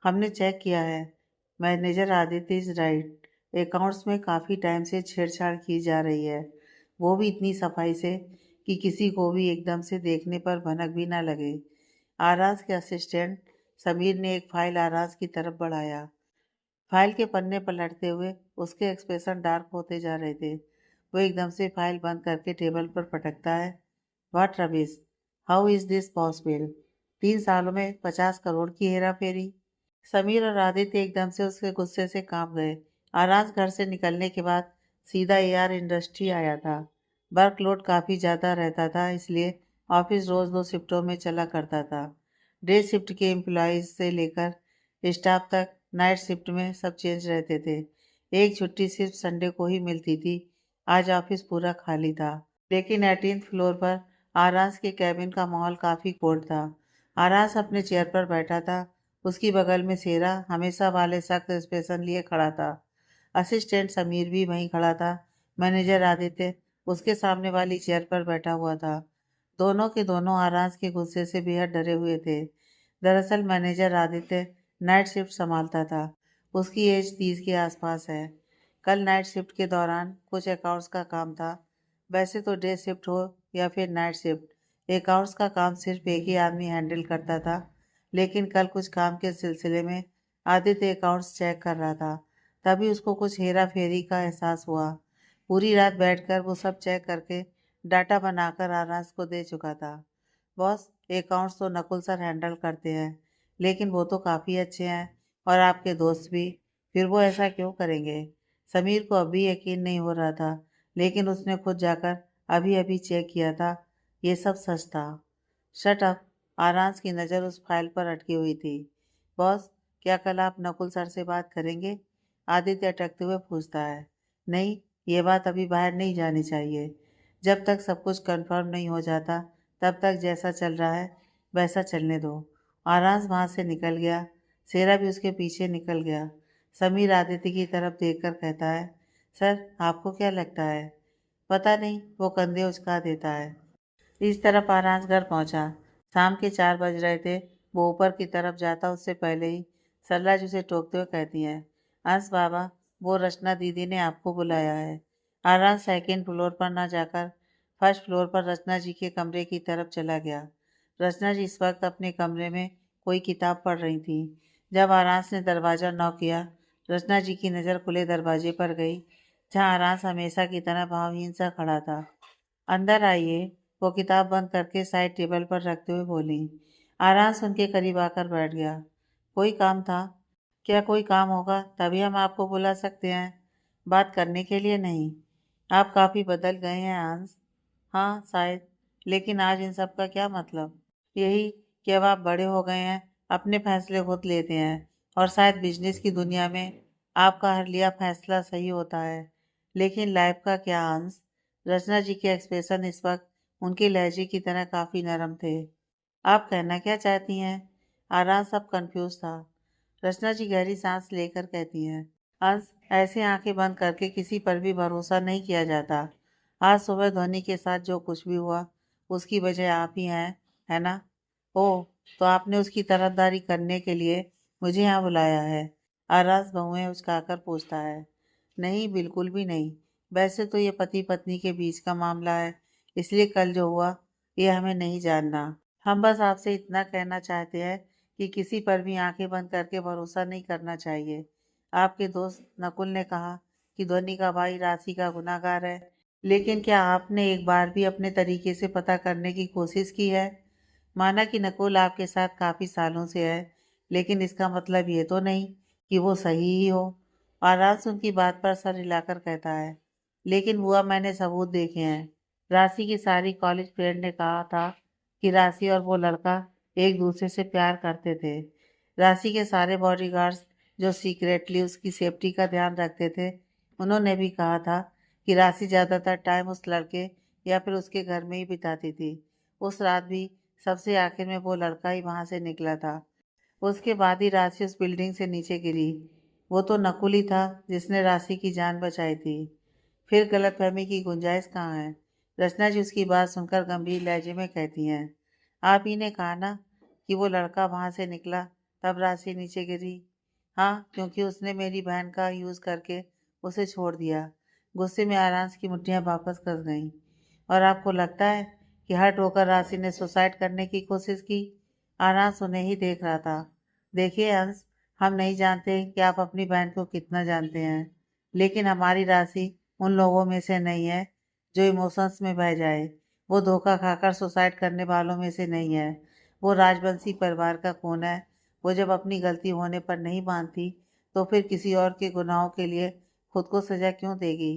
Speaker 1: हमने चेक किया है, manager Aditya is right. Accounts में काफ़ी टाइम से छेड़छाड़ की जा रही है, वो भी इतनी सफाई से कि किसी को भी एकदम से देखने पर भनक भी ना लगे। आराज के असिस्टेंट समीर ने एक फाइल आराज की तरफ बढ़ाया। फाइल के पन्ने पलटते हुए उसके एक्सप्रेशन डार्क होते जा रहे थे। वो एकदम से फाइल बंद करके टेबल पर पटकता है। What rubbish, how is this possible? 3 सालों में 50 करोड़ की हेरा फेरी। समीर और आदित्य एकदम से उसके गुस्से से कांप गए। आराज घर से निकलने के बाद सीधा एआर इंडस्ट्री आया था। वर्कलोड काफ़ी ज़्यादा रहता था, इसलिए ऑफिस रोज़ 2 शिफ्टों में चला करता था। डे शिफ्ट के एम्प्लॉयज़ से लेकर स्टाफ तक नाइट शिफ्ट में सब चेंज रहते थे। एक छुट्टी सिर्फ संडे को ही मिलती थी। आज ऑफिस पूरा खाली था, लेकिन 18th फ्लोर पर आराज के कैबिन का माहौल काफ़ी कोल्ड था। आराज अपने चेयर पर बैठा था। उसकी बगल में सेरा हमेशा वाले सख्त एक्सप्रेशन लिए खड़ा था। असिस्टेंट समीर भी वहीं खड़ा था। मैनेजर आदित्य उसके सामने वाली चेयर पर बैठा हुआ था। दोनों के दोनों आराज के गुस्से से बेहद डरे हुए थे। दरअसल मैनेजर आदित्य नाइट शिफ्ट संभालता था। उसकी एज 30 के आसपास है। कल नाइट शिफ्ट के दौरान कुछ अकाउंट्स का काम था। वैसे तो डे शिफ्ट हो या फिर नाइट शिफ्ट, अकाउंट्स का काम सिर्फ एक ही आदमी हैंडल करता था। लेकिन कल कुछ काम के सिलसिले में आदित्य अकाउंट्स चेक कर रहा था। तभी उसको कुछ हेरा फेरी का एहसास हुआ। पूरी रात बैठकर वो सब चेक करके डाटा बनाकर आराज को दे चुका था। बॉस, अकाउंट्स तो नकुल सर हैंडल करते हैं, लेकिन वो तो काफ़ी अच्छे हैं और आपके दोस्त भी। फिर वो ऐसा क्यों करेंगे? समीर को अभी यकीन नहीं हो रहा था, लेकिन उसने खुद जाकर अभी अभी चेक किया था। ये सब सच था। Shut up. आरांस की नज़र उस फाइल पर अटकी हुई थी। बॉस, क्या कल आप नकुल सर से बात करेंगे? आदित्य अटकते हुए पूछता है। नहीं, ये बात अभी बाहर नहीं जानी चाहिए। जब तक सब कुछ कंफर्म नहीं हो जाता, तब तक जैसा चल रहा है वैसा चलने दो। आरांस वहां से निकल गया। सेरा भी उसके पीछे निकल गया। समीर आदित्य की तरफ देखकर कहता है, सर आपको क्या लगता है? पता नहीं, वो कंधे उचका देता है। इस तरफ आरांस घर पहुंचा। शाम के 4 बज रहे थे। वो ऊपर की तरफ जाता उससे पहले ही सल्लाज उसे टोकते हुए कहती है, अंश बाबा, वो रचना दीदी ने आपको बुलाया है। आरांस सेकंड फ्लोर पर न जाकर फर्स्ट फ्लोर पर रचना जी के कमरे की तरफ चला गया। रचना जी इस वक्त अपने कमरे में कोई किताब पढ़ रही थी। जब आरांस ने दरवाज़ा नॉक किया, रचना जी की नज़र खुले दरवाजे पर गई, जहाँ आरांस हमेशा की तरह भावहीन सा खड़ा था। अंदर आइए, वो किताब बंद करके साइड टेबल पर रखते हुए बोली। आरांस उनके करीब आकर बैठ गया। कोई काम था? क्या कोई काम होगा तभी हम आपको बुला सकते हैं, बात करने के लिए नहीं। आप काफ़ी बदल गए हैं आंस। हाँ शायद, लेकिन आज इन सब का क्या मतलब? यही कि अब आप बड़े हो गए हैं, अपने फैसले खुद लेते हैं, और शायद बिजनेस की दुनिया में आपका हर लिया फैसला सही होता है। लेकिन लाइफ का क्या आंस? रचना जी के एक्सप्रेशन इस वक्त उनके लहजे की तरह काफ़ी नरम थे। आप कहना क्या चाहती हैं? आराम सब कंफ्यूज था। रचना जी गहरी सांस लेकर कहती हैं, अंश, ऐसे आंखें बंद करके किसी पर भी भरोसा नहीं किया जाता। आज सुबह धोनी के साथ जो कुछ भी हुआ, उसकी वजह आप ही हैं, है ना? ओह, तो आपने उसकी तरफदारी करने के लिए मुझे यहाँ बुलाया है? आरास बहुएं उचकाकर पूछता है। नहीं, बिल्कुल भी नहीं। वैसे तो ये पति पत्नी के बीच का मामला है, इसलिए कल जो हुआ ये हमें नहीं जानना। हम बस आपसे इतना कहना चाहते हैं कि किसी पर भी आंखें बंद करके भरोसा नहीं करना चाहिए। आपके दोस्त नकुल ने कहा कि धोनी का भाई राशि का गुनाहगार है, लेकिन क्या आपने एक बार भी अपने तरीके से पता करने की कोशिश की है? माना कि नकुल आपके साथ काफ़ी सालों से है, लेकिन इसका मतलब ये तो नहीं कि वो सही ही हो। आराज उनकी बात पर सर हिलाकर कहता है, लेकिन बुआ, मैंने सबूत देखे हैं। राशि की सारी कॉलेज फ्रेंड ने कहा था कि राशि और वो लड़का एक दूसरे से प्यार करते थे। राशि के सारे बॉडीगार्ड्स जो सीक्रेटली उसकी सेफ्टी का ध्यान रखते थे, उन्होंने भी कहा था कि राशि ज़्यादातर टाइम उस लड़के या फिर उसके घर में ही बिताती थी। उस रात भी सबसे आखिर में वो लड़का ही वहां से निकला था। उसके बाद ही राशि उस बिल्डिंग से नीचे गिरी। वो तो नकुल ही था जिसने राशि की जान बचाई थी। फिर गलतफहमी की गुंजाइश कहाँ है? रचना जी उसकी बात सुनकर गंभीर लहजे में कहती हैं, आप ही ने कहा ना कि वो लड़का वहां से निकला, तब राशि नीचे गिरी। हाँ, क्योंकि उसने मेरी बहन का यूज करके उसे छोड़ दिया। गुस्से में आरांस की मुट्ठियां वापस कस गईं। और आपको लगता है कि हर्ट होकर राशि ने सुसाइड करने की कोशिश की? आरांस उन्हें ही देख रहा था। देखिए अंश, हम नहीं जानते कि आप अपनी बहन को कितना जानते हैं, लेकिन हमारी राशि उन लोगों में से नहीं है जो इमोशंस में बह जाए। वो धोखा खाकर सुसाइड करने वालों में से नहीं है। वो राजवंशी परिवार का खून है। वो जब अपनी गलती होने पर नहीं मानती, तो फिर किसी और के गुनाहों के लिए खुद को सजा क्यों देगी?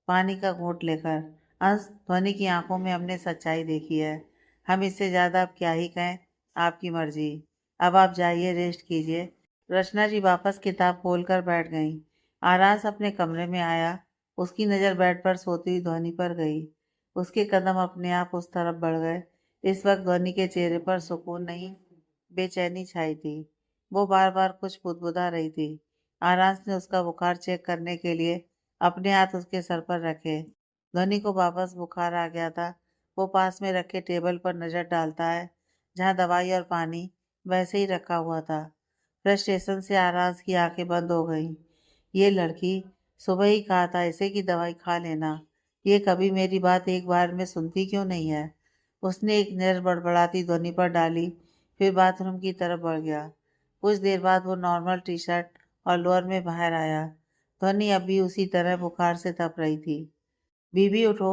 Speaker 1: पानी का घूंट लेकर, अंश, ध्वनि की आंखों में हमने सच्चाई देखी है। हम इससे ज़्यादा अब क्या ही कहें? आपकी मर्जी। अब आप जाइए, रेस्ट कीजिए। रचना जी वापस किताब खोलकर बैठ गईं। आरांस अपने कमरे में आया। उसकी नज़र बेड पर सोती हुई ध्वनि पर गई। उसके कदम अपने आप उस तरफ बढ़ गए। इस वक्त ध्वनि के चेहरे पर सुकून नहीं, बेचैनी छाई थी। वो बार बार कुछ बुदबुदा रही थी। आरांस ने उसका बुखार चेक करने के लिए अपने हाथ उसके सर पर रखे। ध्वनि को वापस बुखार आ गया था। वो पास में रखे टेबल पर नजर डालता है, जहाँ दवाई और पानी वैसे ही रखा हुआ था। फ्रस्ट्रेशन से आराज की आंखें बंद हो गईं। ये लड़की, सुबह ही कहा था इसे कि दवाई खा लेना। ये कभी मेरी बात एक बार में सुनती क्यों नहीं है? उसने एक नज़र बड़बड़ाती ध्वनि पर डाली, फिर बाथरूम की तरफ बढ़ गया। कुछ देर बाद वो नॉर्मल टी शर्ट और लोअर में बाहर आया। ध्वनि अभी उसी तरह बुखार से तप रही थी। बीबी उठो,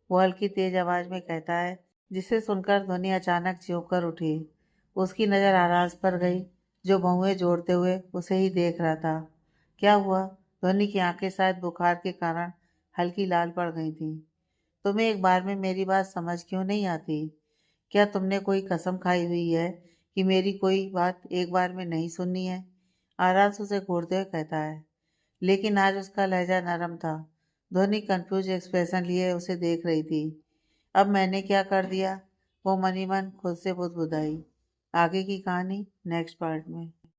Speaker 1: वो हल्की तेज आवाज में कहता है। जिसे सुनकर ध्वनि अचानक चौंक कर उठी। उसकी नज़र आराज पर गई, जो भौहें जोड़ते हुए उसे ही देख रहा था। क्या हुआ? ध्वनि की आंखें शायद बुखार के कारण हल्की लाल पड़ गई थीं। तुम्हें एक बार में मेरी बात समझ क्यों नहीं आती? क्या तुमने कोई कसम खाई हुई है कि मेरी कोई बात एक बार में नहीं सुननी है? आराज उसे घूरते हुए कहता है। लेकिन आज उसका लहजा नरम था। ध्वनि कंफ्यूज एक्सप्रेशन लिए उसे देख रही थी। अब मैंने क्या कर दिया? वो मनी मन खुद से बुदबुदाई। आगे की कहानी नेक्स्ट पार्ट में।